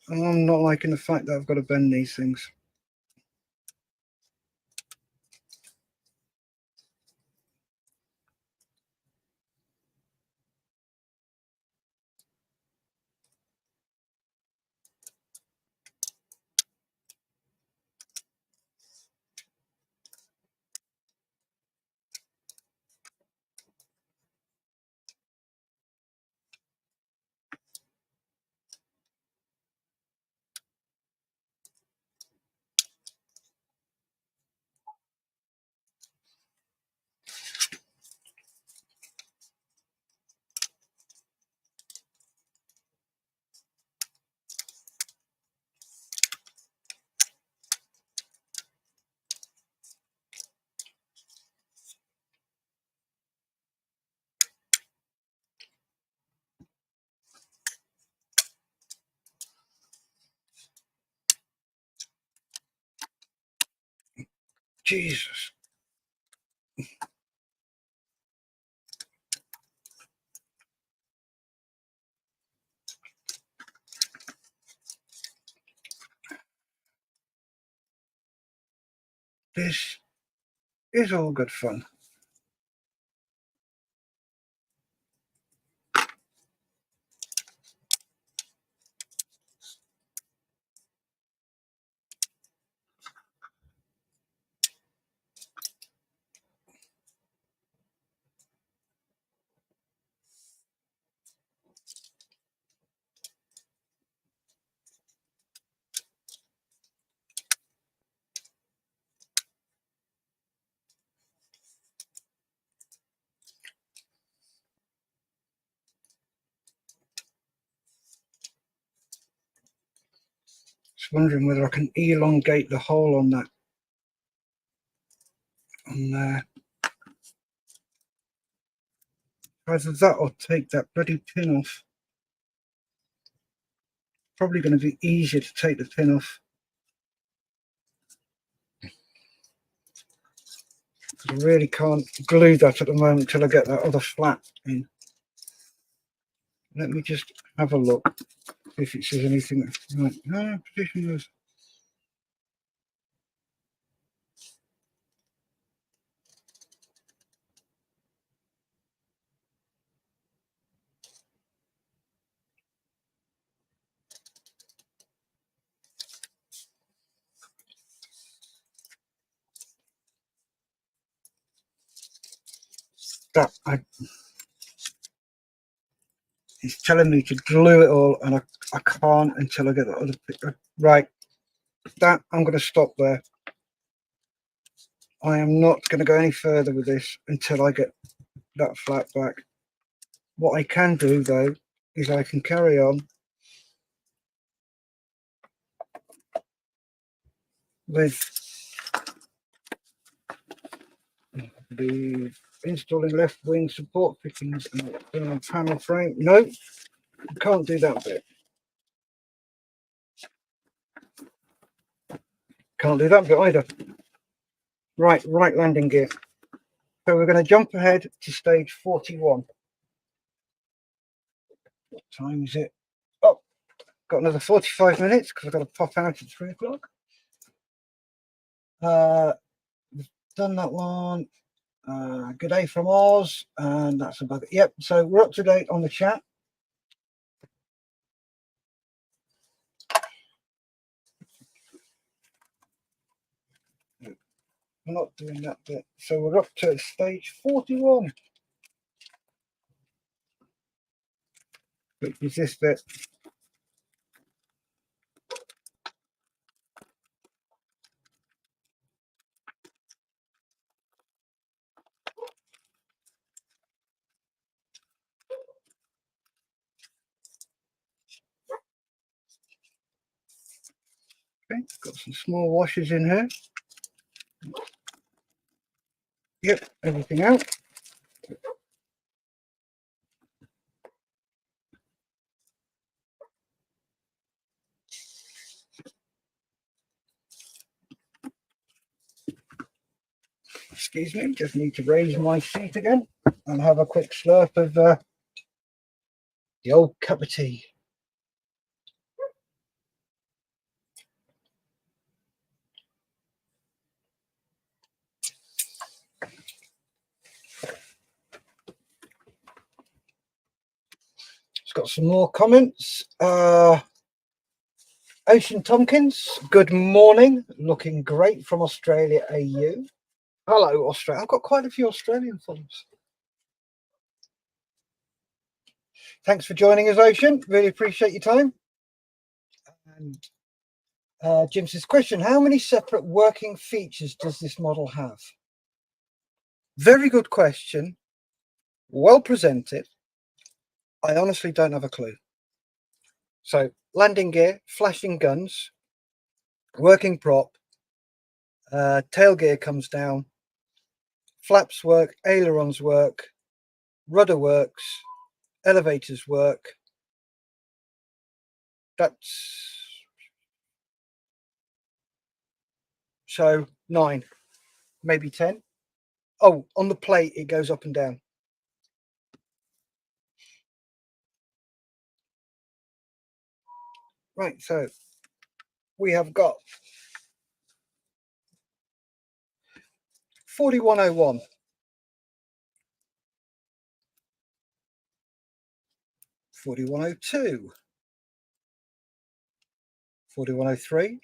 I'm not liking the fact that I've got to bend these things. Jesus. This is all good fun. Just wondering whether I can elongate the hole on that. On there. Either that or take that bloody pin off. Probably going to be easier to take the pin off. I really can't glue that at the moment till I get that other flap in. Let me just have a look if it says anything. Right, no, position was. That it's telling me to glue it all, and I can't until I get the other picture. Right, that I'm going to stop there. I am not going to go any further with this until I get that flat back. What I can do though is I can carry on with the installing left wing support fittings and panel frame. No, I can't do that bit. Can't do that bit either. Right landing gear. So we're going to jump ahead to stage 41. What time is it? Oh, got another 45 minutes because I've got to pop out at 3 o'clock. We've done that one. Good day from Oz, and that's about it. Yep, so we're up to date on the chat. I'm not doing that bit. So we're up to stage 41. Which is this bit. Okay, got some small washers in here. Yep, everything out. Excuse me, just need to raise my seat again and have a quick slurp of the old cup of tea. It's got some more comments. Ocean Tompkins, good morning. Looking great from Australia, AU. Hello, Australia. I've got quite a few Australian followers. Thanks for joining us, Ocean. Really appreciate your time. And Jim says, question, how many separate working features does this model have? Very good question. Well presented. I honestly don't have a clue. So landing gear, flashing guns, working prop, tail gear comes down, flaps work, ailerons work, rudder works, elevators work. That's so 9, maybe 10. Oh, on the plate it goes up and down. Right, so we have got 4101, 4102, 4103,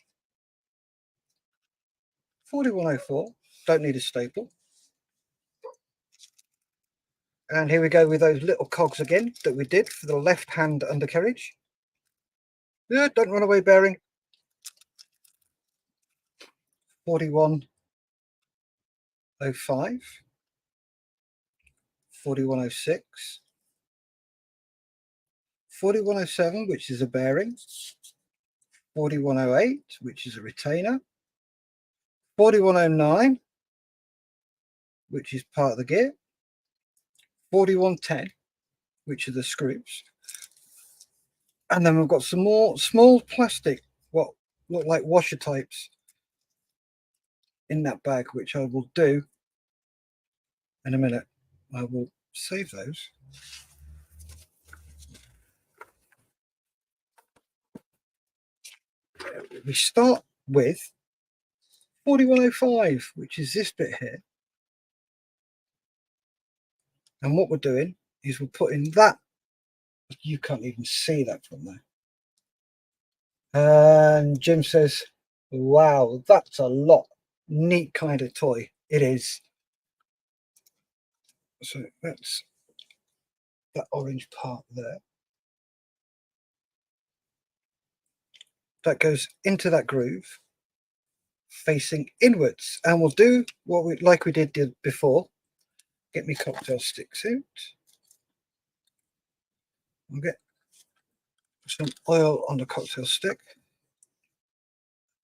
4104. Don't need a staple. And here we go with those little cogs again that we did for the left hand undercarriage. Yeah, don't run away, bearing. 4105, 4106, 4107, which is a bearing, 4108, which is a retainer, 4109, which is part of the gear, 4110, which are the screws. And then we've got some more small plastic, what look like washer types in that bag, which I will do in a minute. I will save those. We start with 4105, which is this bit here. And what we're doing is we're putting that, you can't even see that from there. And Jim says, wow, that's a lot. Neat kind of toy. It is. So that's that orange part there. That goes into that groove, facing inwards. And we'll do what we like we did before. Get me cocktail sticks out. We'll get some oil on the cocktail stick.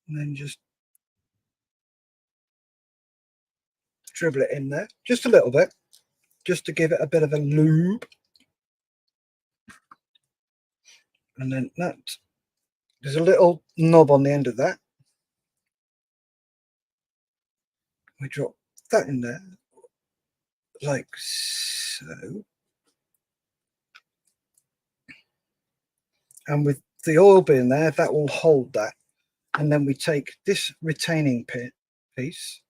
And then just dribble it in there. Just a little bit. Just to give it a bit of a lube. And then that, there's a little knob on the end of that. We drop that in there, like so. And with the oil being there, that will hold that. And then we take this retaining piece,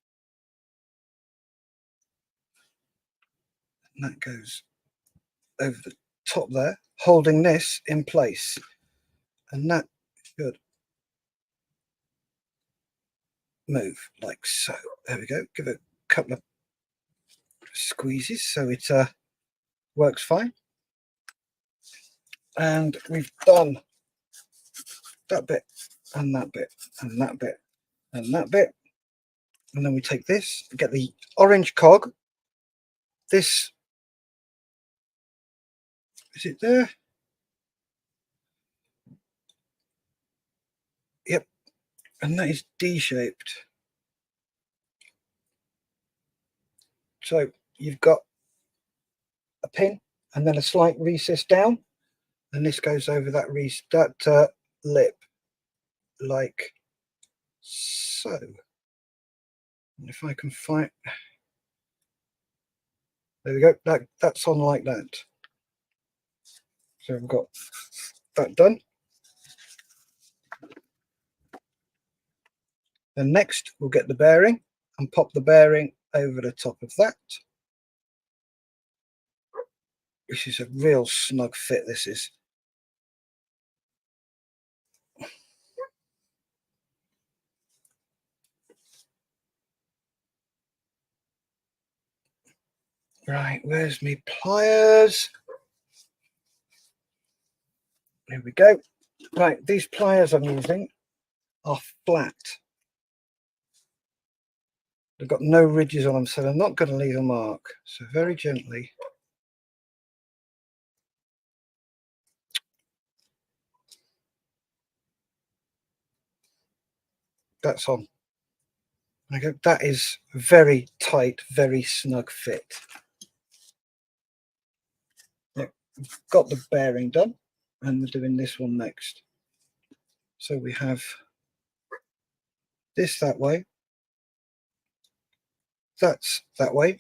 and that goes over the top there, holding this in place. And that should move like so. There we go. Give it a couple of squeezes so it works fine. And we've done that bit and that bit and that bit and that bit. And then we take this, get the orange cog. This, is it there? Yep. and that is D-shaped. So you've got a pin and then a slight recess down, and this goes over that lip like so. And if I can find, there we go, that's on like that. So we've got that done. Then next we'll get the bearing and pop the bearing over the top of that. This is a real snug fit, this is. Right, where's me pliers? Here we go. Right, these pliers I'm using are flat. They've got no ridges on them, so they're not going to leave a mark. So very gently. That's on. Okay, that is very tight, very snug fit. Yep, got the bearing done, and we're doing this one next. So we have this that way, that's that way,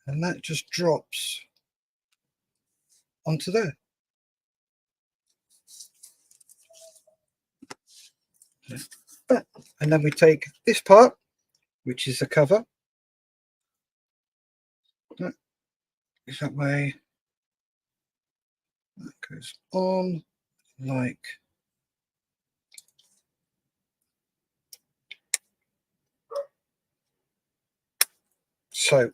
and that just drops onto there. And then we take this part, which is the cover, that is that way, that goes on like so.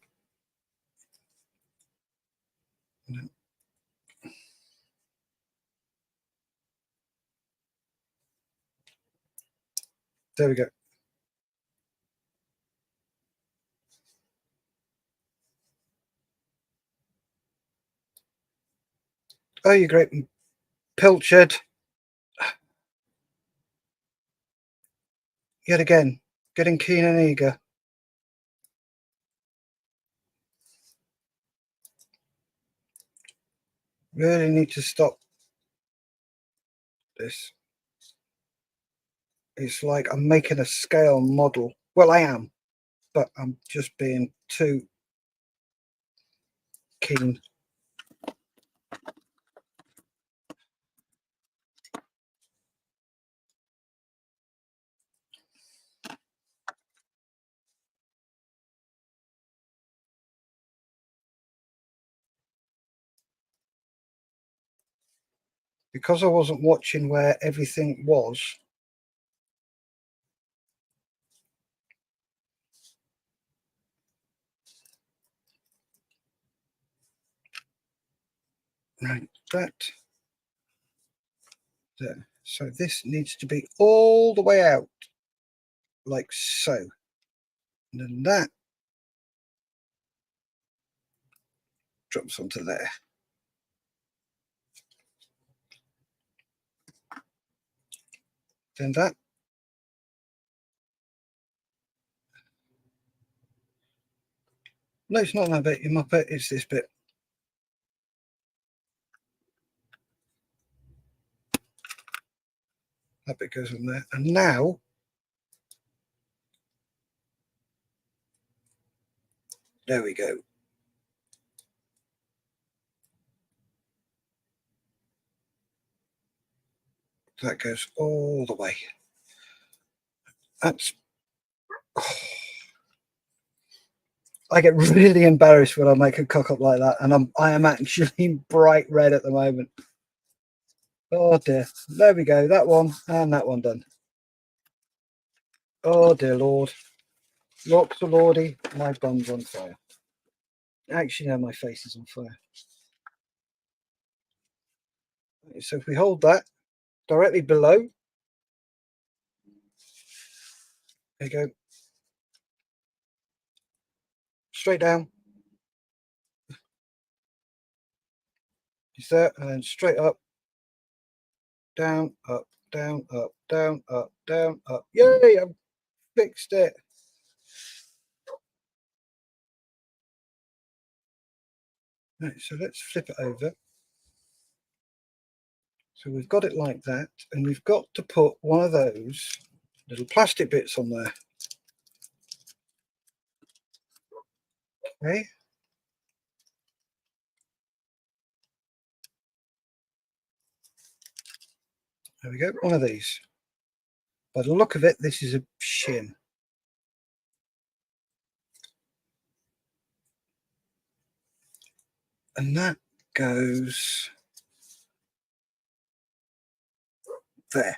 There we go. Oh, you great pilchard. Yet again, getting keen and eager. Really need to stop this. It's like I'm making a scale model. Well, I am, but I'm just being too keen. Because I wasn't watching where everything was, right, that there. So this needs to be all the way out, like so. And then that drops onto there. Then that. No, it's not that bit, you muppet, it's this bit. That bit goes on there. And now, there we go. That goes all the way. That's... Oh, I get really embarrassed when I make a cock up like that, and I am actually bright red at the moment. Oh dear. There we go. That one and that one done. Oh dear Lord. Locks the Lordy, my bum's on fire. Actually, no, my face is on fire. So if we hold that directly below, there you go. Straight down. Is there, and then straight up, down, up, down, up, down, up, down, up. Yay, I've fixed it. Right, so let's flip it over. So we've got it like that, and we've got to put one of those little plastic bits on there. Okay. There we go, one of these. By the look of it, this is a shim. And that goes there.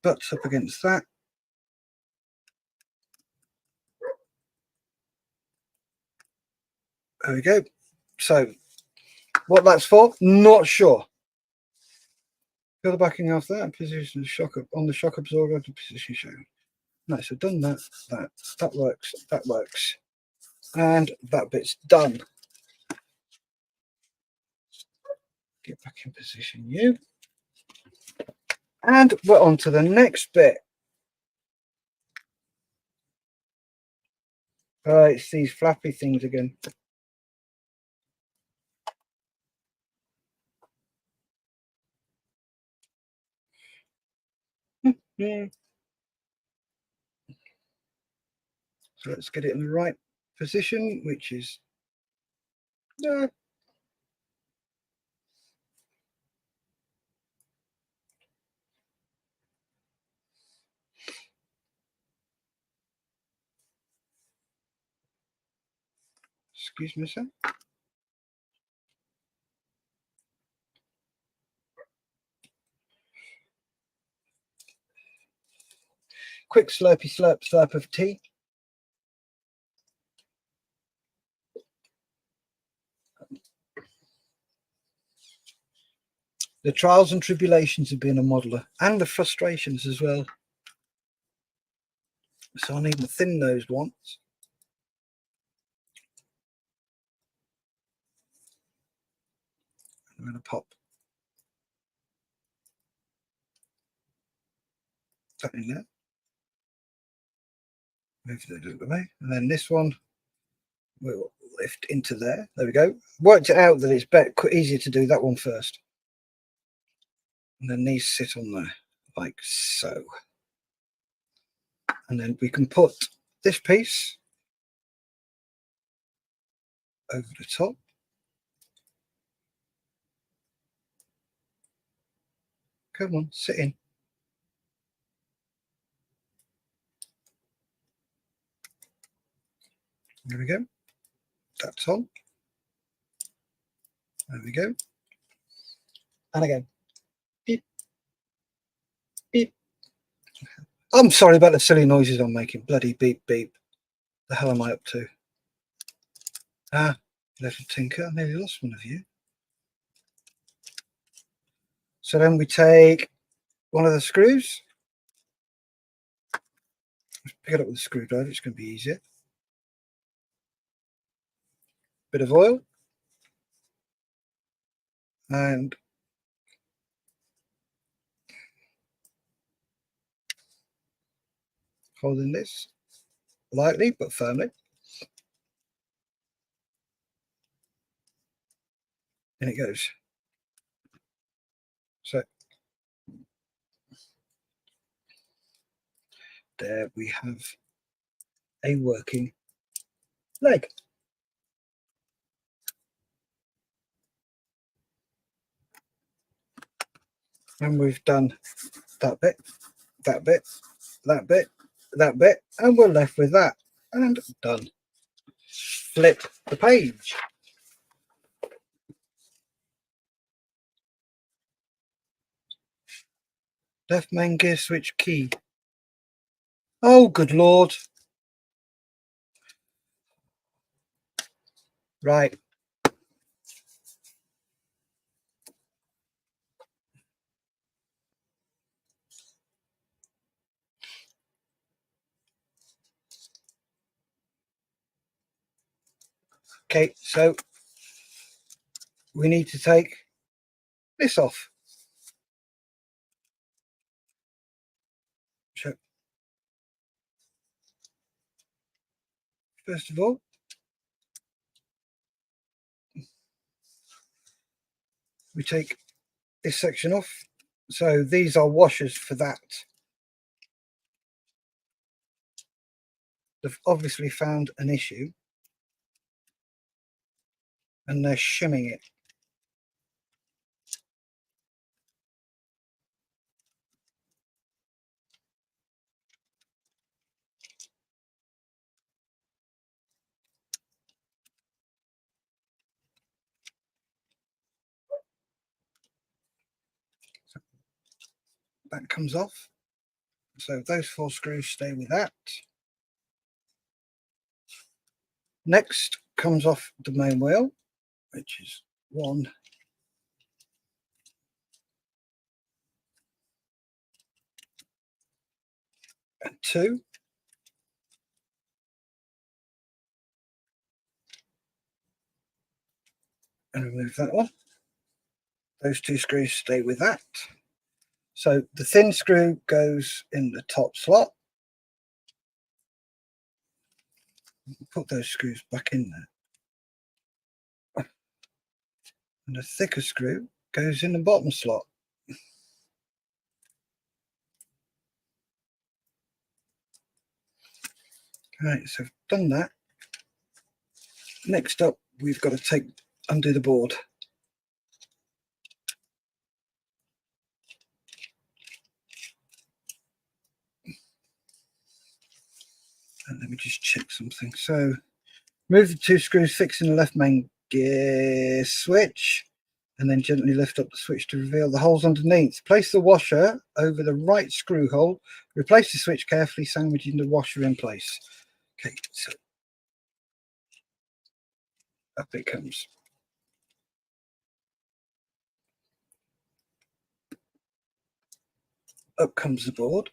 Butts up against that. There we go. So what that's for, not sure. Feel the backing off that, position the shock up on the shock absorber to position shown. Right, so done that, that works, and that bit's done. Get back in position, you. And we're on to the next bit. It's these flappy things again. So let's get it in the right position, which is excuse me, sir. Quick slurpy slurp of tea. The trials and tribulations of being a modeler, and the frustrations as well. So I need my thin-nosed ones. I'm going to pop that in there. Move that out of the way. And then this one will lift into there. There we go. Worked it out that it's better, easier to do that one first. And then these sit on there, like so. And then we can put this piece over the top. Come on, sit in. There we go. That's on. There we go. And again. Beep. Beep. I'm sorry about the silly noises I'm making. Bloody beep beep. The hell am I up to? Ah, little tinker. I nearly lost one of you. So then we take one of the screws. Let's pick it up with a screwdriver. It's going to be easier. Bit of oil. And holding this lightly but firmly. And it goes. So there we have a working leg. And we've done that bit, that bit, that bit, that bit, and we're left with that. And done. Flip the page. Left main gear switch key. Oh, good Lord. Right. Okay, so we need to take this off. First of all, we take this section off. So these are washers for that. They've obviously found an issue and they're shimming it. So that comes off. So those 4 screws stay with that. Next comes off the main wheel, which is 1 and 2. And remove that one. Those 2 screws stay with that. So the thin screw goes in the top slot. Put those screws back in there. And the thicker screw goes in the bottom slot. Right, so I've done that. Next up, we've got to undo the board. And let me just check something. So move the 2 screws fixing the left main gear switch, and then gently lift up the switch to reveal the holes underneath. Place the washer over the right screw hole. Replace the switch carefully, sandwiching the washer in place. Okay, so up it comes. Up comes the board.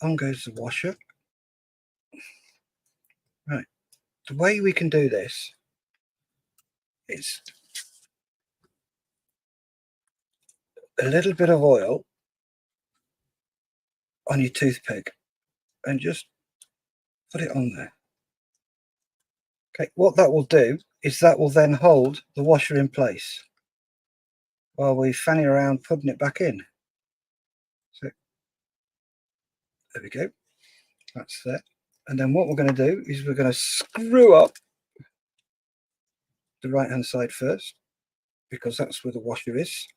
On goes the washer. Right, the way we can do this is a little bit of oil on your toothpick and just put it on there. Okay, what that will do is that will then hold the washer in place while we fanny around putting it back in. So there we go, that's there. And then what we're going to do is we're going to screw up the right hand side first, because that's where the washer is.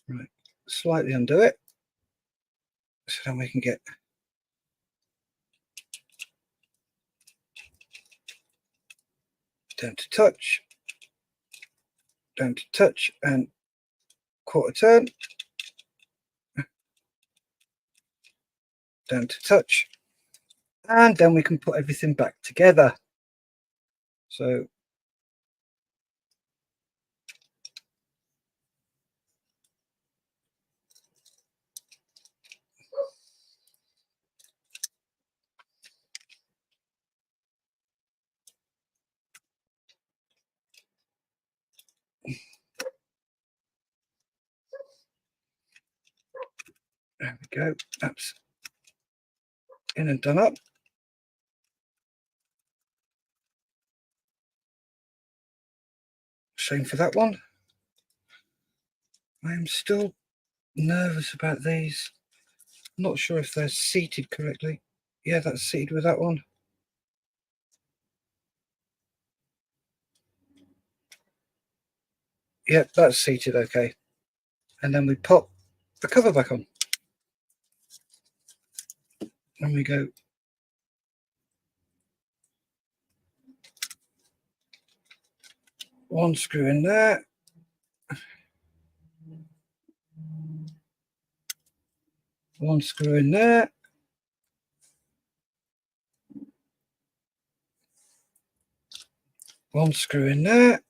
Right, slightly undo it so then we can get down to touch, and quarter turn, down to touch, and then we can put everything back together. So there we go, that's in and done up. Same for that one. I am still nervous about these. Not sure if they're seated correctly. Yeah, that's seated with that one. Yep, that's seated okay. And then we pop the cover back on. And we go one screw in there. One screw in there. One screw in there.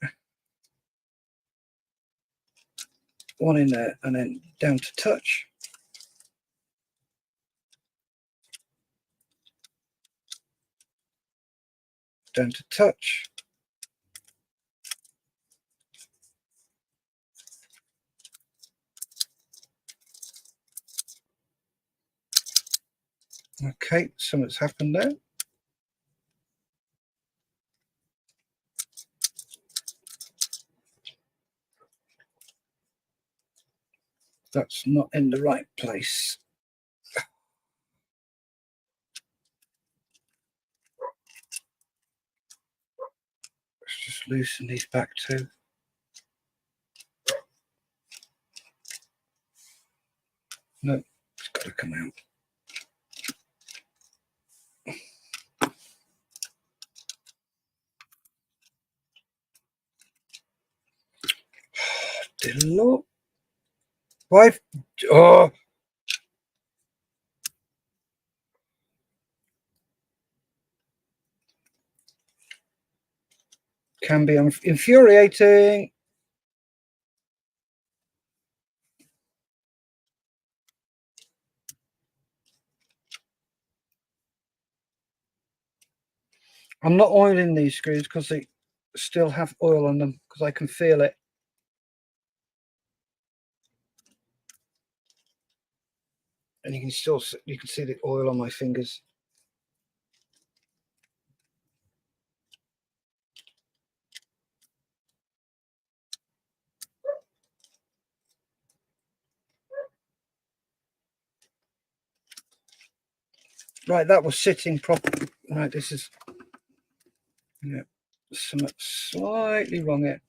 One in there, and then down to touch. down to touch. Okay, something's happened there. That's not in the right place. Let's just loosen these back too. No, it's got to come out. Dear Lord. Why? Oh. Can be infuriating. I'm not oiling these screws because they still have oil on them, because I can feel it. And you can see the oil on my fingers. Right, that was sitting properly. Right, this is, yeah, something slightly wrong here.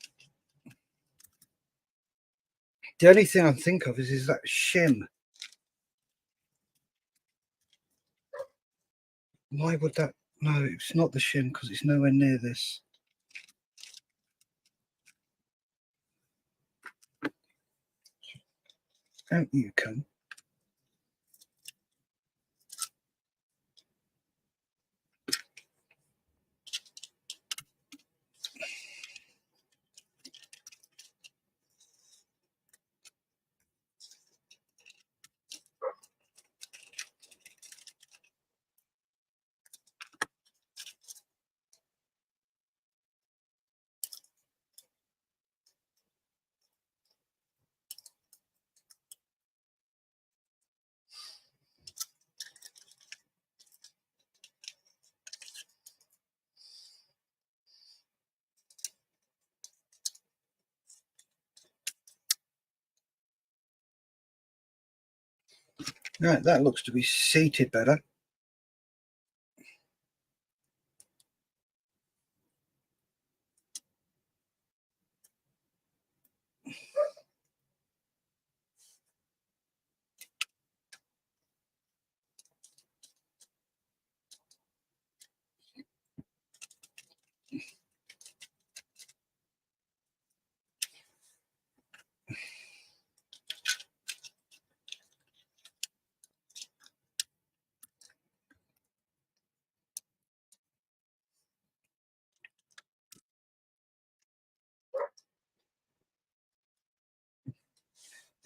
The only thing I think of is that shim. Why would that? No, it's not the shim because it's nowhere near this. Out you come. Right, that looks to be seated better.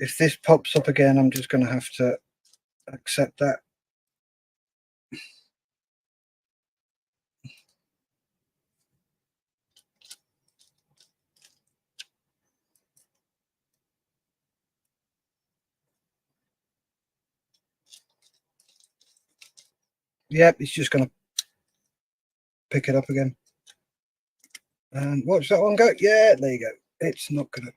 If this pops up again, I'm just going to have to accept that. Yep, it's just going to pick it up again. And watch that one go. Yeah, there you go. It's not going to.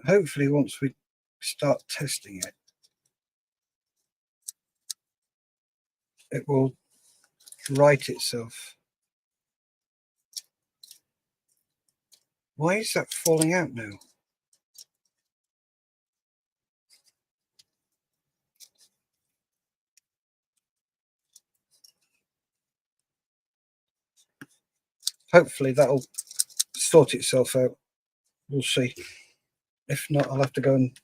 Hopefully, once we start testing it, it will right itself. Why is that falling out now? Hopefully that'll sort itself out. We'll see. If not, I'll have to go and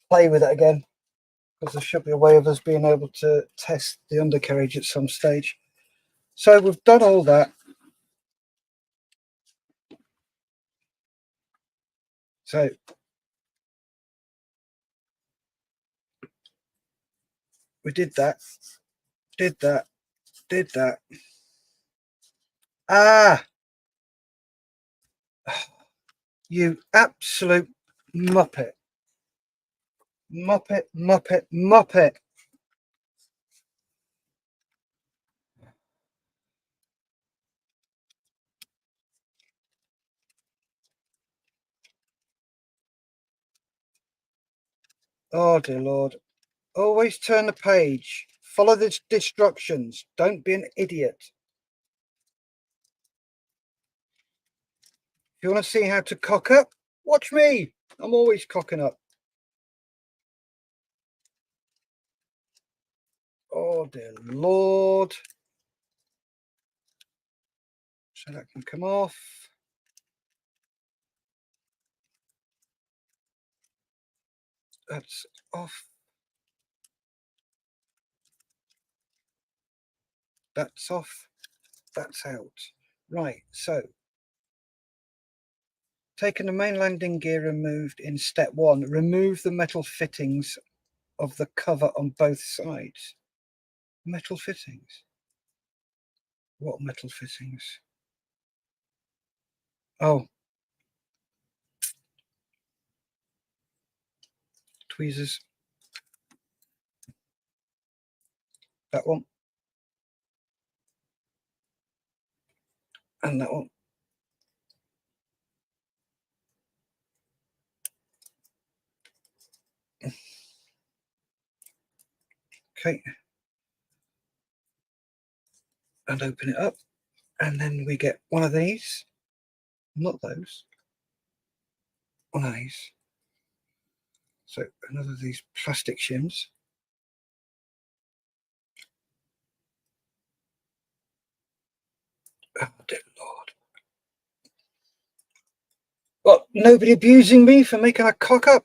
play with it again, because there should be a way of us being able to test the undercarriage at some stage. So we've done all that. So We did that. Did that. Did that. Ah! You absolute muppet. Muppet, muppet, muppet. Oh, dear Lord. Always turn the page. Follow the instructions. Don't be an idiot. If you want to see how to cock up, watch me. I'm always cocking up. Oh, dear Lord. So that can come off. That's off. That's off. That's out. Right, so taking the main landing gear removed in step 1, remove the metal fittings of the cover on both sides. Metal fittings? What metal fittings? Oh, tweezers. That one. And that one. Okay. And open it up. And then we get one of these. Not those. One of these. So another of these plastic shims. Oh, dear Lord. What, nobody abusing me for making a cock up?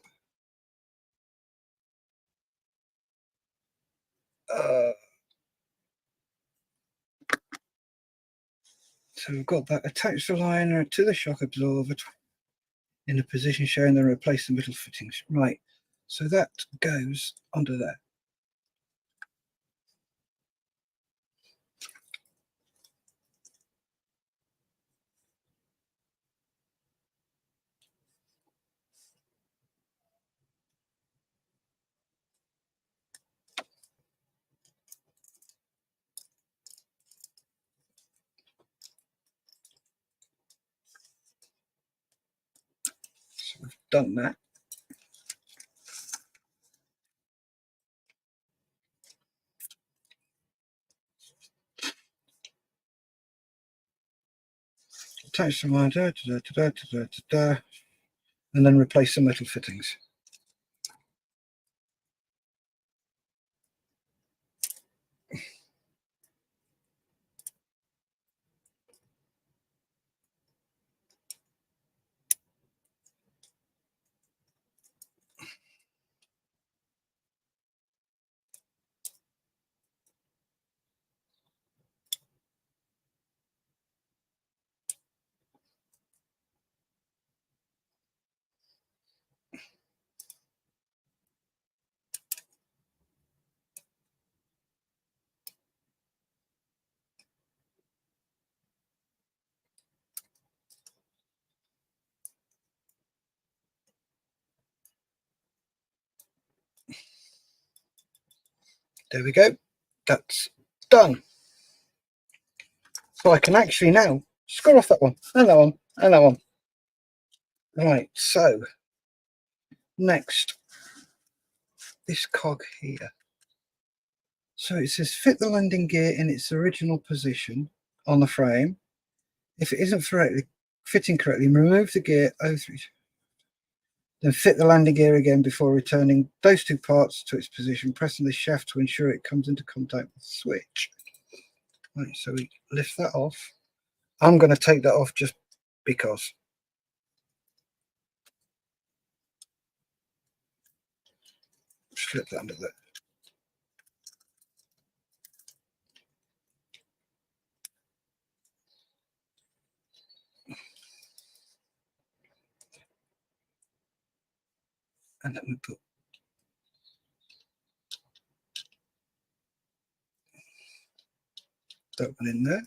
So we've got that. Attach the liner to the shock absorber in a position showing the replace the middle fittings. Right, so that goes under there. So we've done that. Attach the liner, and then replace the metal fittings. There we go. That's done. So I can actually now score off that one, and that one, and that one. Right, so next, this cog here. So it says fit the landing gear in its original position on the frame. If it isn't fitting correctly, remove the gear 03. Then fit the landing gear again before returning those two parts to its position, pressing the shaft to ensure it comes into contact with the switch. Right, so we lift that off. I'm going to take that off just because. Slip that under there. And then we put that one in there.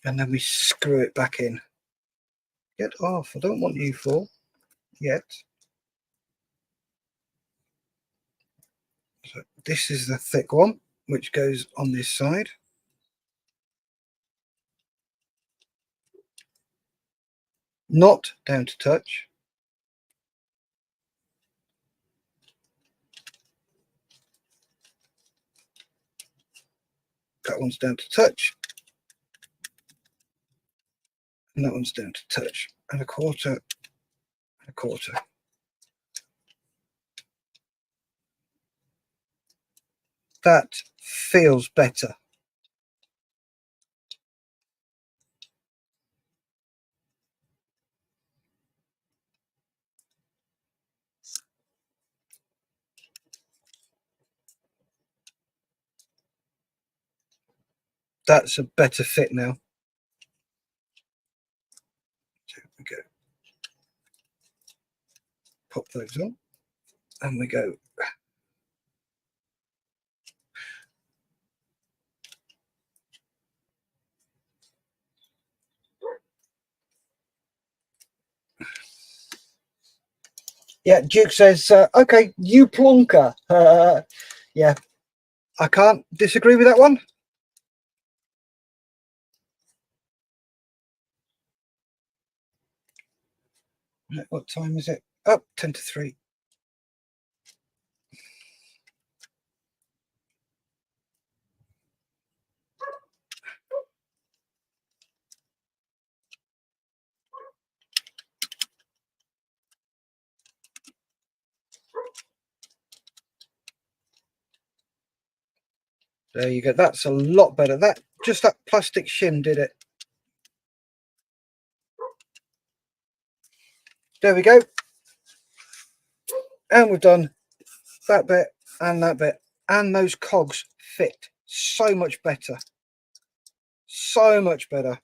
And then we screw it back in. Get off, I don't want you for yet. So this is the thick one, which goes on this side. Not down to touch. That one's down to touch. And that one's down to touch. And a quarter, and a quarter. That feels better. That's a better fit now. So we go, pop those on, and we go. Yeah, Duke says, okay, you plonker. Yeah, I can't disagree with that one. What time is it? Oh, 10 to 3. There you go. That's a lot better. Just that plastic shim did it. There we go. And we've done that bit and that bit. And those cogs fit so much better. So much better.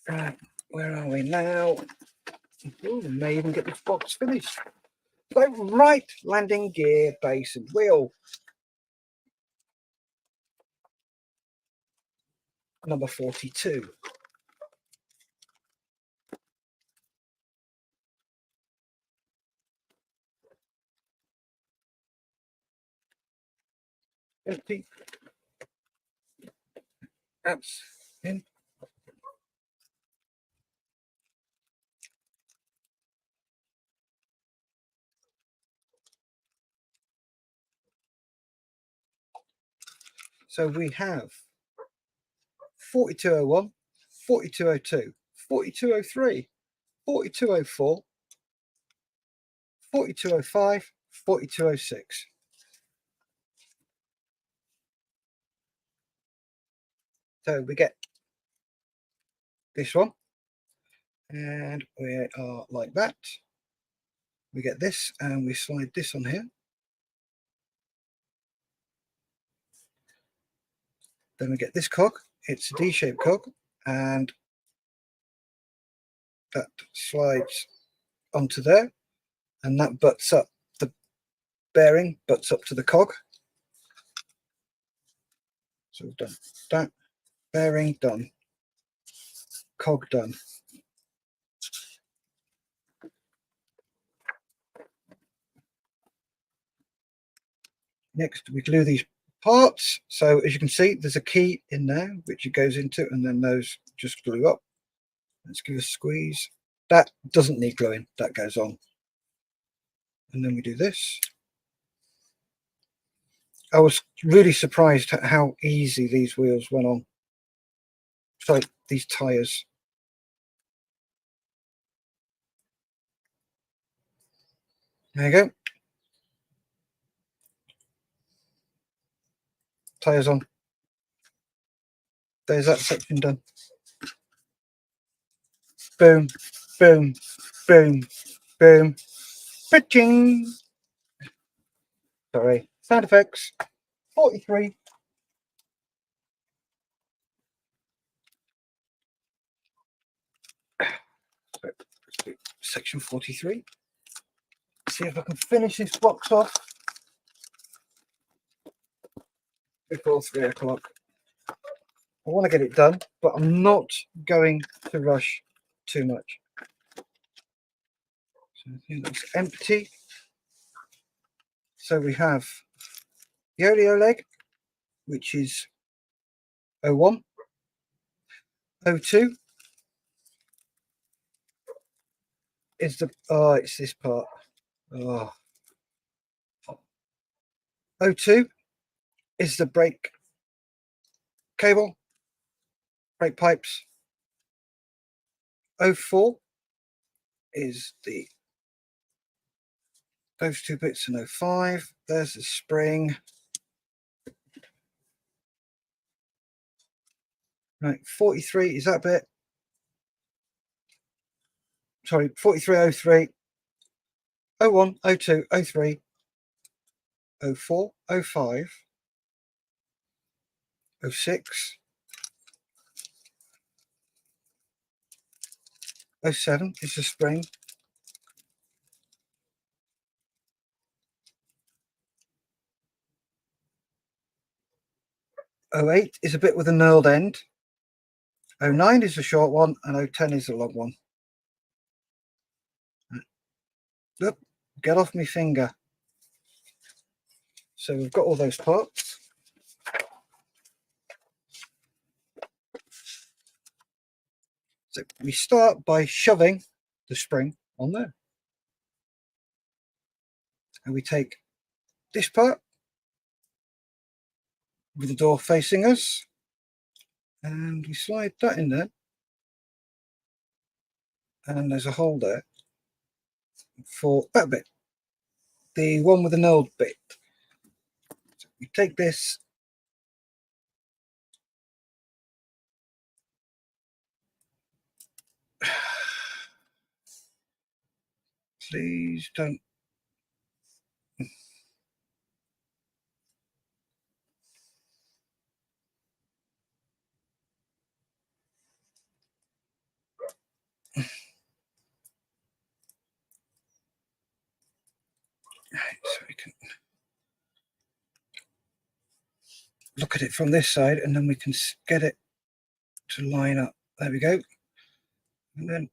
Right, where are we now? Ooh, we may even get this box finished. So, right, landing gear, base and wheel. Number 42. Empty. Apps in. So we have 4201, 4202, 4203, 4204, 4205, 4206. So we get this one, and we are like that. We get this, and we slide this on here. Then we get this cog. It's a D-shaped cog, and that slides onto there, and that butts up. The bearing butts up to the cog. So we've done that. Bearing done. Cog done. Next, we glue these parts. So as you can see, there's a key in there which it goes into, and then those just glue up. Let's give a squeeze. That doesn't need gluing, that goes on. And then we do this. I was really surprised at how easy these wheels went on. Sorry, these tires. There you go. Tires on. There's that section done. Boom, boom, boom, boom. Pitching. Sorry, sound effects. 43. Let's do section 43. See if I can finish this box off before 3 o'clock. I want to get it done, but I'm not going to rush too much. So I think that's empty. So we have the oleo leg, which is 01, 02 is the, oh, it's this part. Oh. 02 is the brake cable, brake pipes. 04 is the, those two bits, and 05, there's the spring. Right, 43 is that bit. Sorry, 43, 03, 01, 02, 03, 04, 05, 06, 07 is the spring. 08 is a bit with a knurled end. 09 is the short one, and 010 is the long one. Look, get off my finger. So we've got all those parts. So we start by shoving the spring on there. And we take this part with the door facing us, and we slide that in there. And there's a hole there for that bit, the one with the knurled bit. So we take this, please don't. So we can look at it from this side, and then we can get it to line up. There we go. And then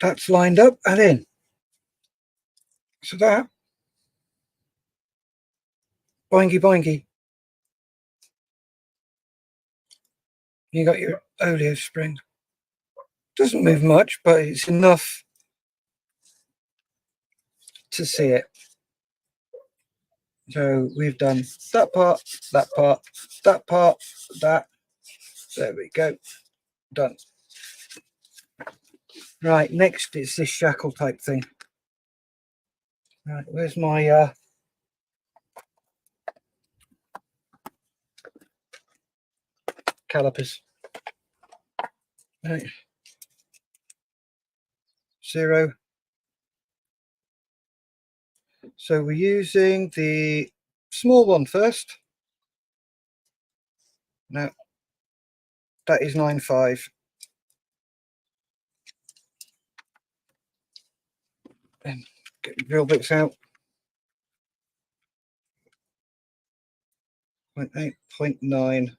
that's lined up and in. So that, boingy boingy, you got your oleo spring. Doesn't move much, but it's enough to see it. So we've done that part, that part, that part, that. There we go. Done. Right, next it's this shackle type thing. Right, where's my calipers? Right. 0. So we're using the small one first. Now that is 9.5. And get the drill bits out. 0.8, 0.9.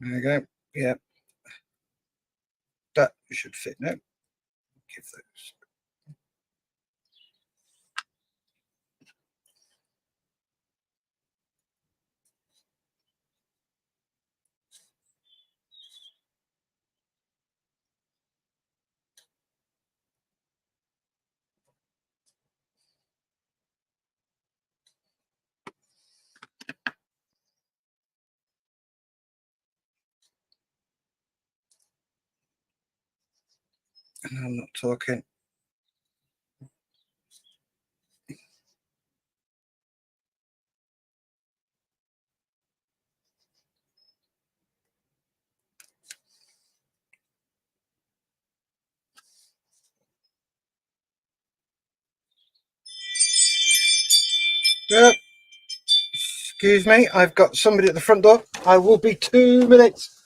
There we go. Yeah. That should fit now. Give those. And I'm not talking. Excuse me, I've got somebody at the front door. I will be 2 minutes.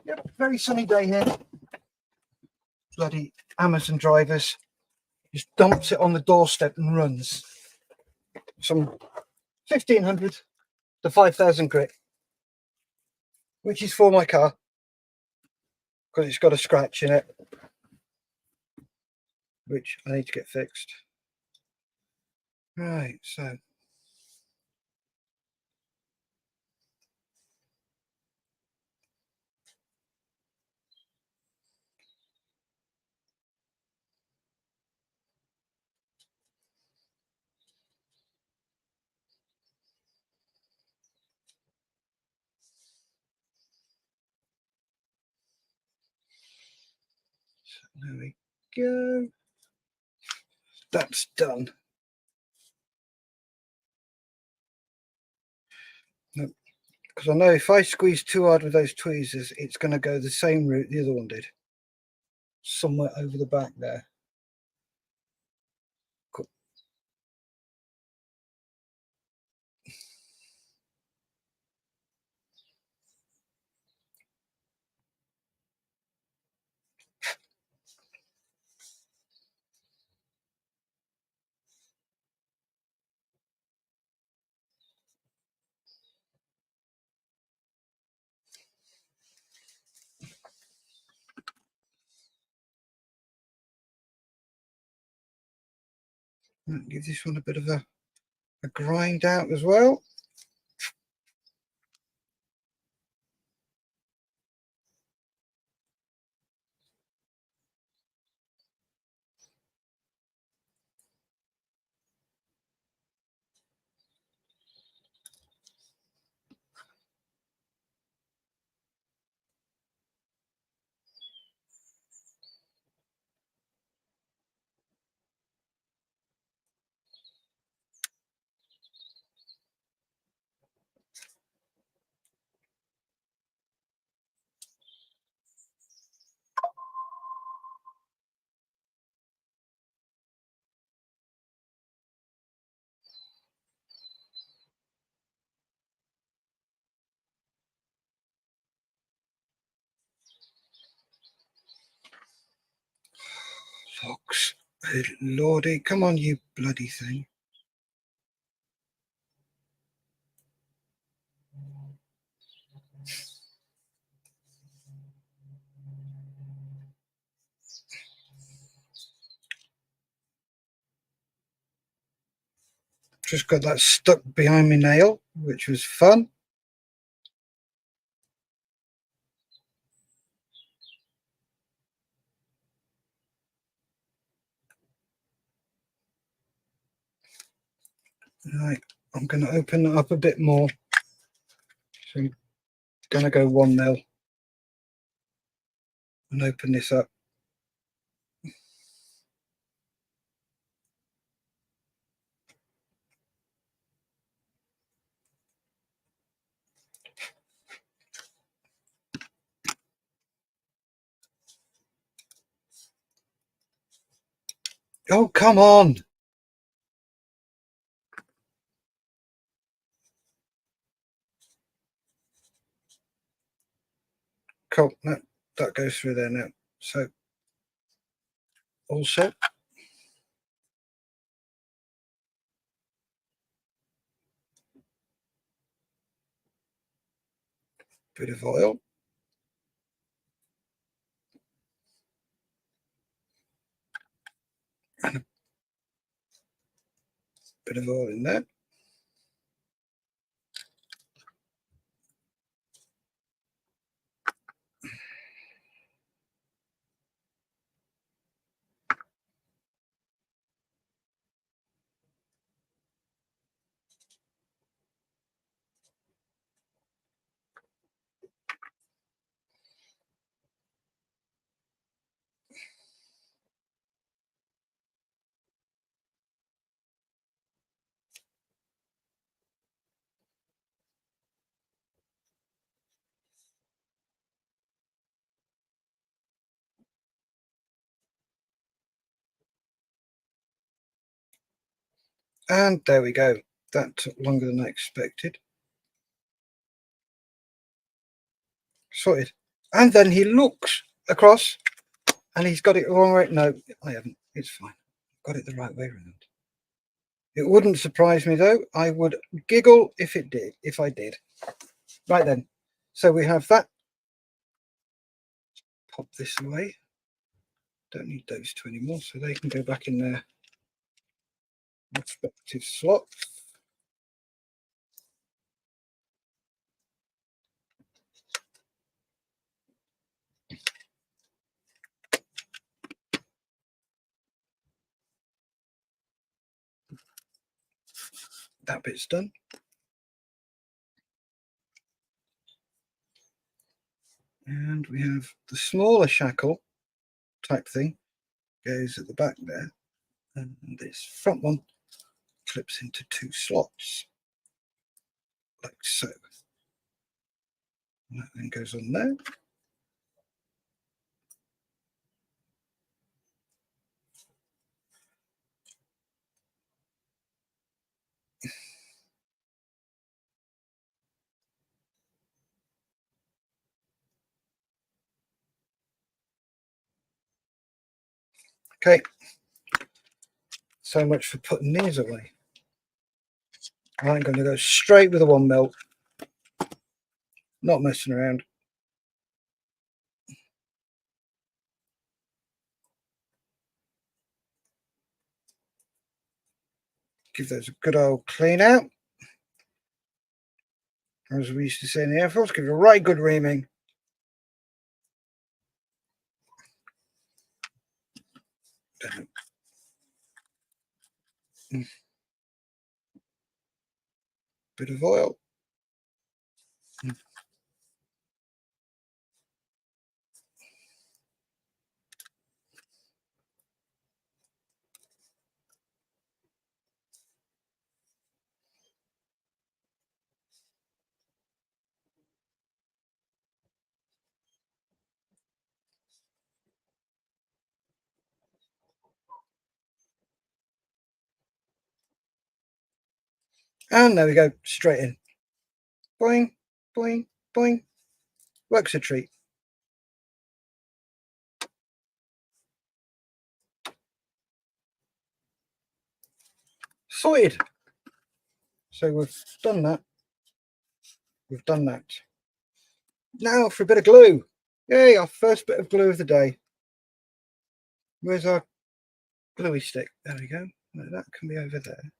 Yep, very sunny day here. Bloody Amazon drivers. Just dumps it on the doorstep and runs. Some 1,500 to 5,000 grit, which is for my car because it's got a scratch in it, which I need to get fixed. Right, so there we go. That's done. Because I know if I squeeze too hard with those tweezers, it's going to go the same route the other one did. Somewhere over the back there. Cool. Give this one a bit of a grind out as well. Fox, lordy, come on, you bloody thing. Just got that stuck behind my nail, which was fun. Right, I'm going to open that up a bit more. So I'm going to go 1 mil and open this up. Oh, come on. Cool. No, that goes through there now. So also Bit of oil. And a bit of oil in there. And there we go. That took longer than I expected. Sorted. And then he looks across and he's got it the wrong way. No, I haven't. It's fine. Got it the right way around. It wouldn't surprise me though. I would giggle if it did, if I did. Right then. So we have that. Pop this away. Don't need those two anymore, so they can go back in their respective slots. That bit's done. And we have the smaller shackle type thing goes at the back there, and this front one clips into two slots like so. And that then goes on there. Okay, so much for putting these away. I'm going to go straight with the 1mm, not messing around. Give those a good old clean out. As we used to say in the Air Force, give it a right good reaming. Bit of oil. And there we go, straight in. Boing, boing, boing. Works a treat. Sorted. So we've done that. We've done that. Now for a bit of glue. Yay, our first bit of glue of the day. Where's our gluey stick? There we go. No, that can be over there.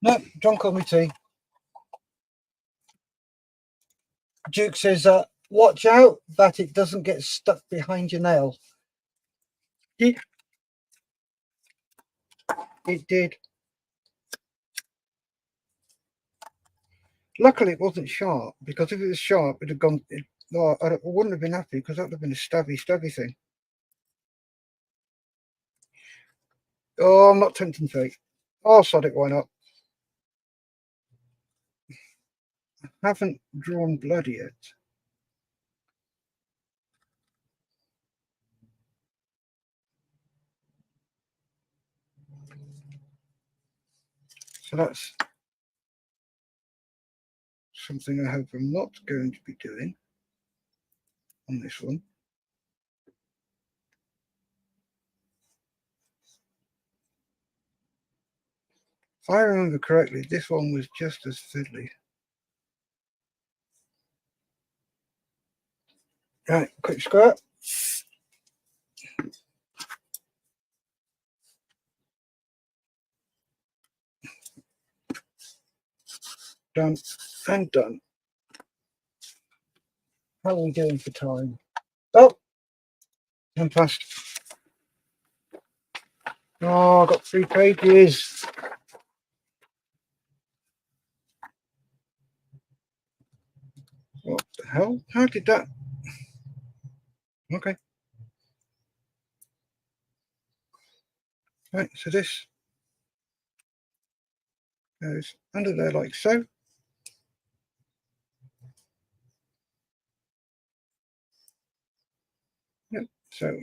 No, John called me tea. Duke says, watch out that it doesn't get stuck behind your nail. It did. Luckily, it wasn't sharp, because if it was sharp, it'd have gone. I wouldn't have been happy, because that would have been a stabby thing. Oh, I'm not tempting fate. Oh, sod it, why not? I haven't drawn blood yet. So that's something I hope I'm not going to be doing on this one. If I remember correctly, this one was just as fiddly. Right, quick squirt. Done and done. How are we doing for time? Oh, 10 past. Oh, I got 3 pages. What the hell? How did that? Okay. Right, so this goes under there like so. Yep, so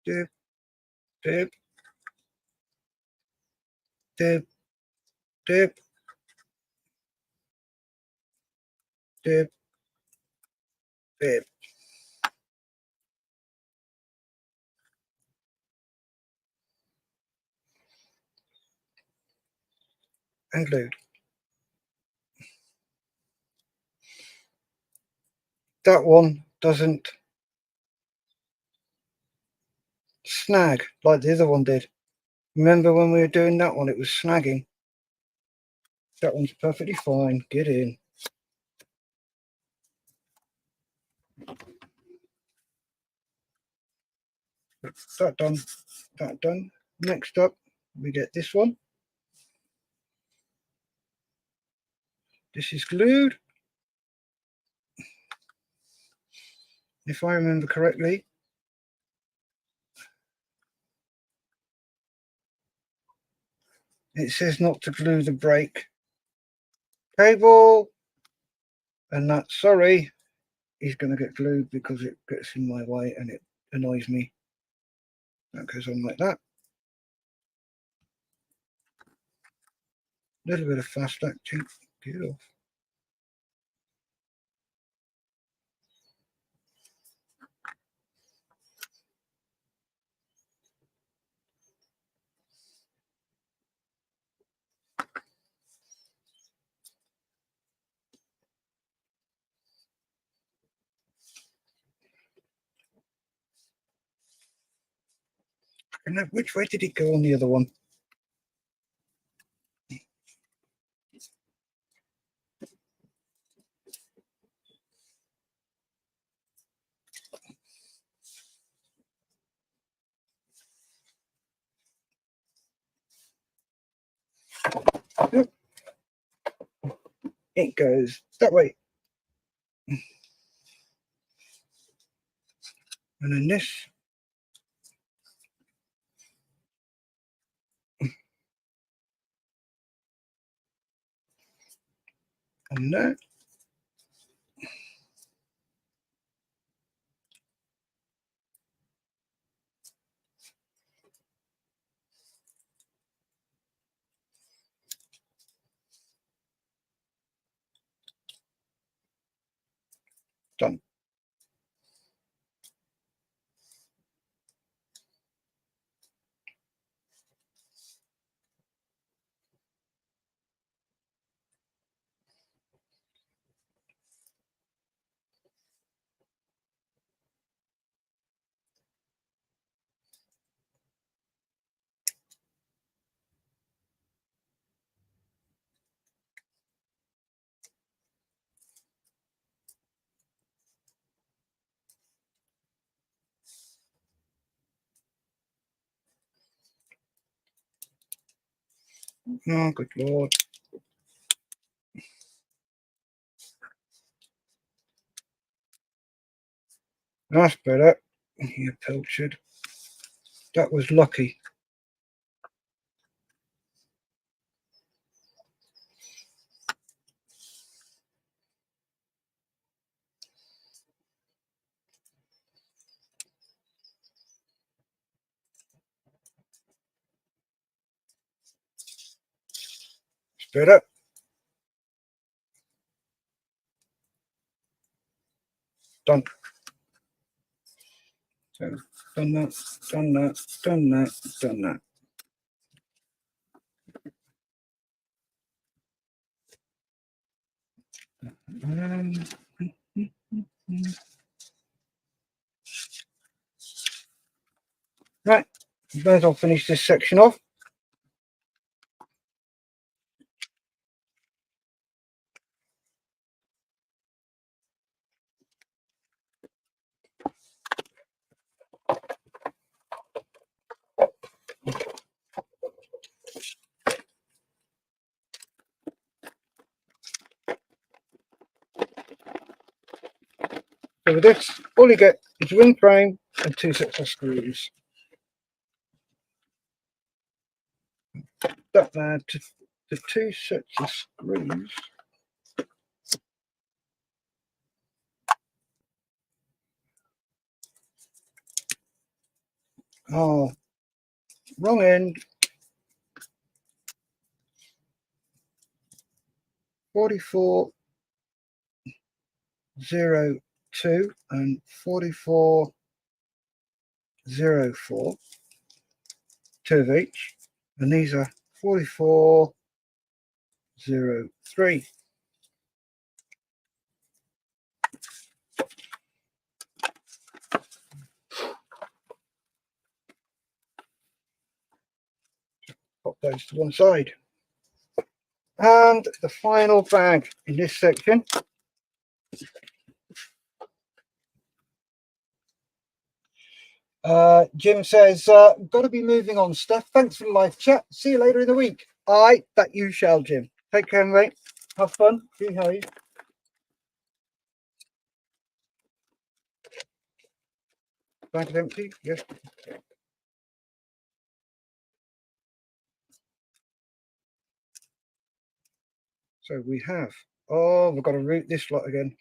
dip, dip, dip, dip, dip, dip, and glued. That one doesn't snag like the other one did. Remember when we were doing that one, it was snagging. That one's perfectly fine. Get in. That done. That done. Next up, we get this one. This is glued. If I remember correctly, it says not to glue the brake cable, and that, sorry, is going to get glued because it gets in my way and it annoys me. That goes on like that. A little bit of fast acting. Get off. And now, which way did it go on the other one? Yep. It goes that way. And then this. And that. Done. Oh, good Lord. That's better. You pilchard. That was lucky. It's better. Done. So done that, done that, done that, done that. Right, may as well finish this section off. So with this, all you get is a ring frame and 2 sets of screws. That there to the 2 sets of screws. Oh, wrong end. 4402 and 4404, 2 of each, and these are 4403. Pop those to one side. And the final bag in this section Jim says, got to be moving on, Steph. Thanks for the live chat. See you later in the week. Aye, that you shall, Jim. Take care, mate. Have fun. Behave. Bag is empty. Yes. So we have. Oh, we've got to route this lot again.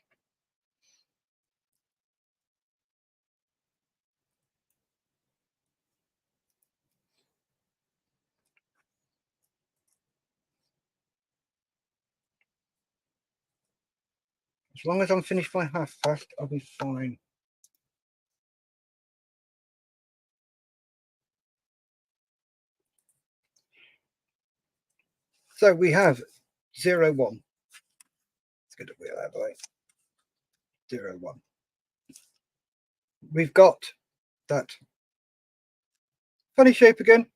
As long as I'm finished by 1/2 I'll be fine. So we have 0, 1. Let's get the wheel out of the way. 0, 1. We've got that funny shape again.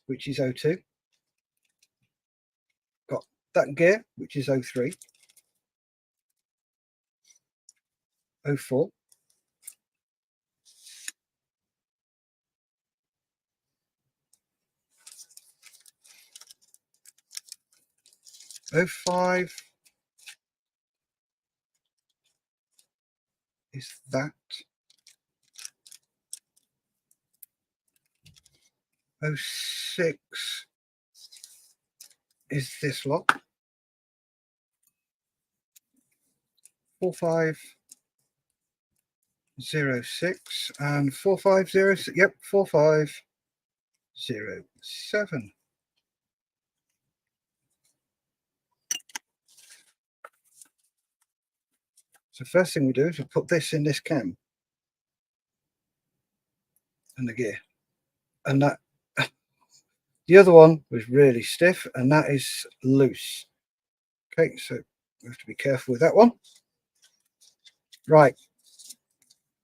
Which is 02. Got that gear, which is 03. 04. 05 is that. 06 is this lot. 4506 and 4506. Yep, 4507. So first thing we do is we put this in this cam and the gear, and that the other one was really stiff and that is loose. Okay, so we have to be careful with that one. Right,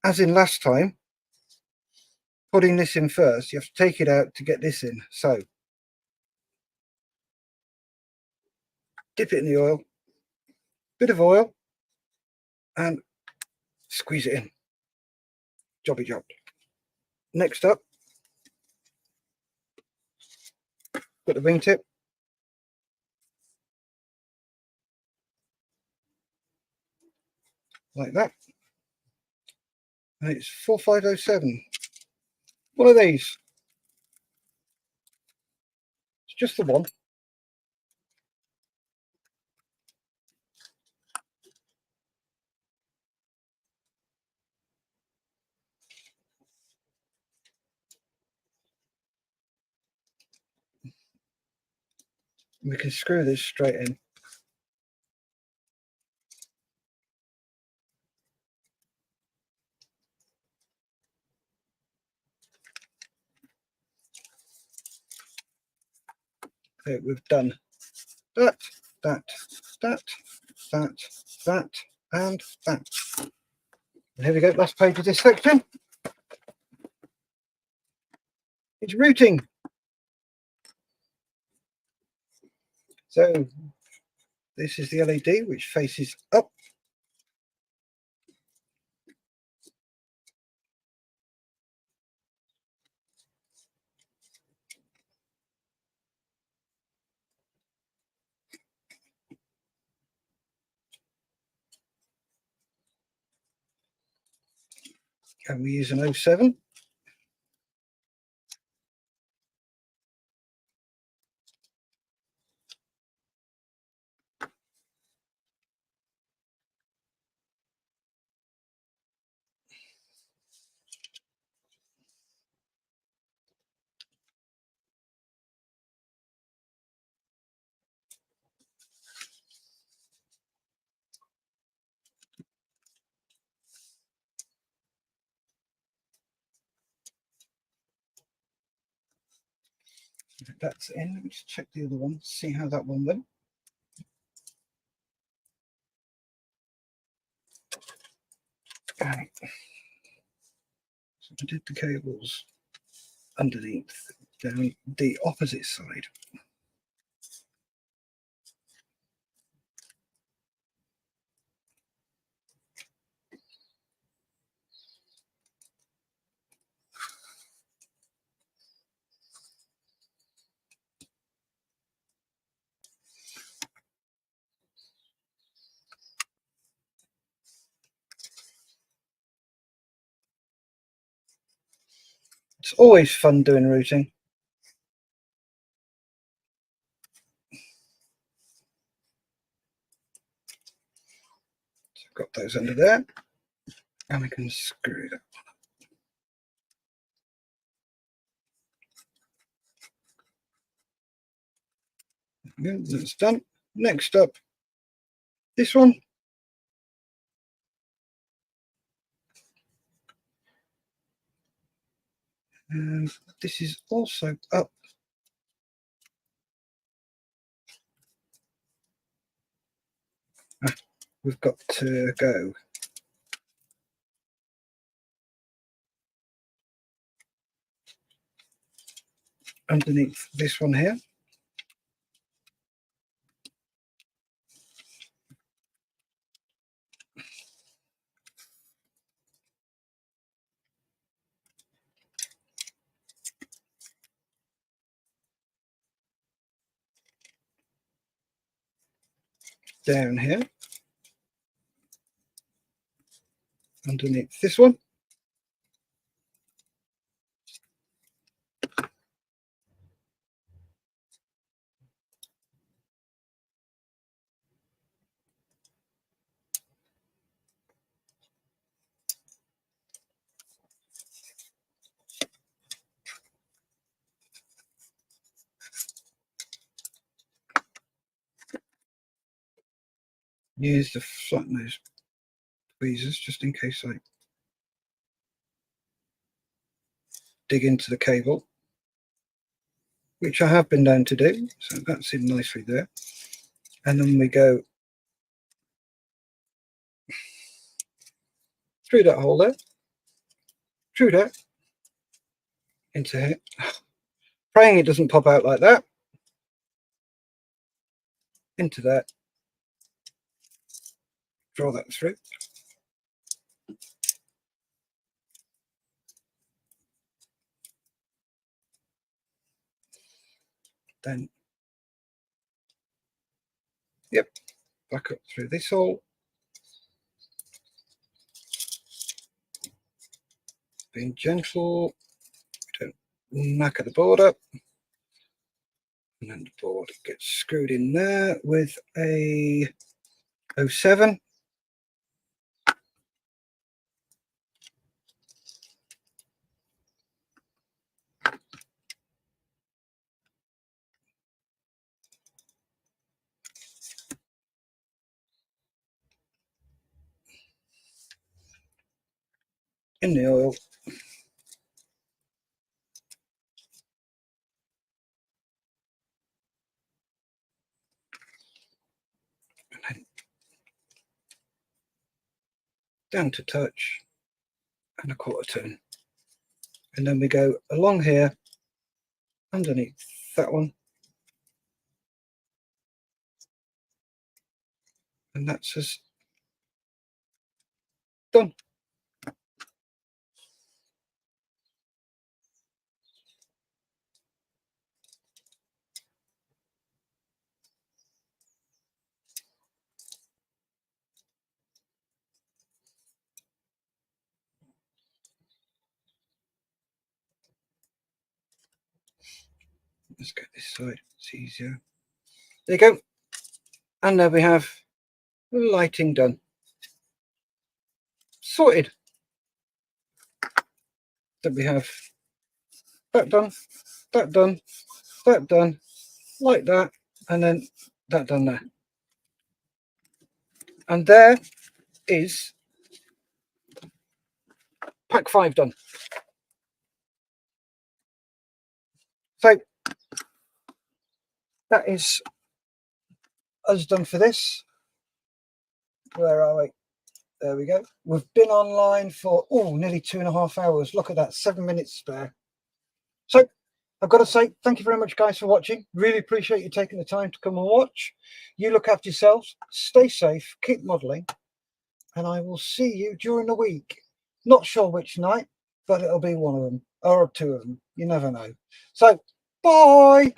as in last time, putting this in first, you have to take it out to get this in. So dip it in the oil, bit of oil, and squeeze it in. Jobby job. Next up, put the wingtip. Like that. And it's 4507. One of these. It's just the one. We can screw this straight in. So we've done that, that, that, that, that, and that. And here we go, last page of this section. It's routing. So this is the LED which faces up. And we use an A6M. That's in. Let me just check the other one, see how that one went. Right. So I did the cables underneath, down the opposite side. It's always fun doing routing. So I've got those under there, and we can screw that. That's done. Next up, this one. And this is also up. We've got to go underneath this one here. Down here. Underneath this one. Use the flat nose tweezers just in case I dig into the cable, which I have been known to do. So that's in nicely there. And then we go through that hole there, through that, into here. Praying it doesn't pop out like that. Into that. Draw that through. Then, yep, back up through this hole. Being gentle, don't knack at the board up. And then the board gets screwed in there with a 07. In the oil. down to touch, and a quarter turn. And then we go along here, underneath that one. And that's us done. Let's get this side, it's easier. There you go. And there we have lighting done. Sorted. Then we have that done, that done, that done, like that, and then that done there. And there is pack 5 done. So that is us done for this. Where are we? There we go. We've been online for nearly 2.5 hours. Look at that, 7 minutes spare. So I've got to say thank you very much, guys, for watching. Really appreciate you taking the time to come and watch. You look after yourselves, stay safe, keep modeling, and I will see you during the week. Not sure which night, but it'll be one of them or 2 of them. You never know. So bye.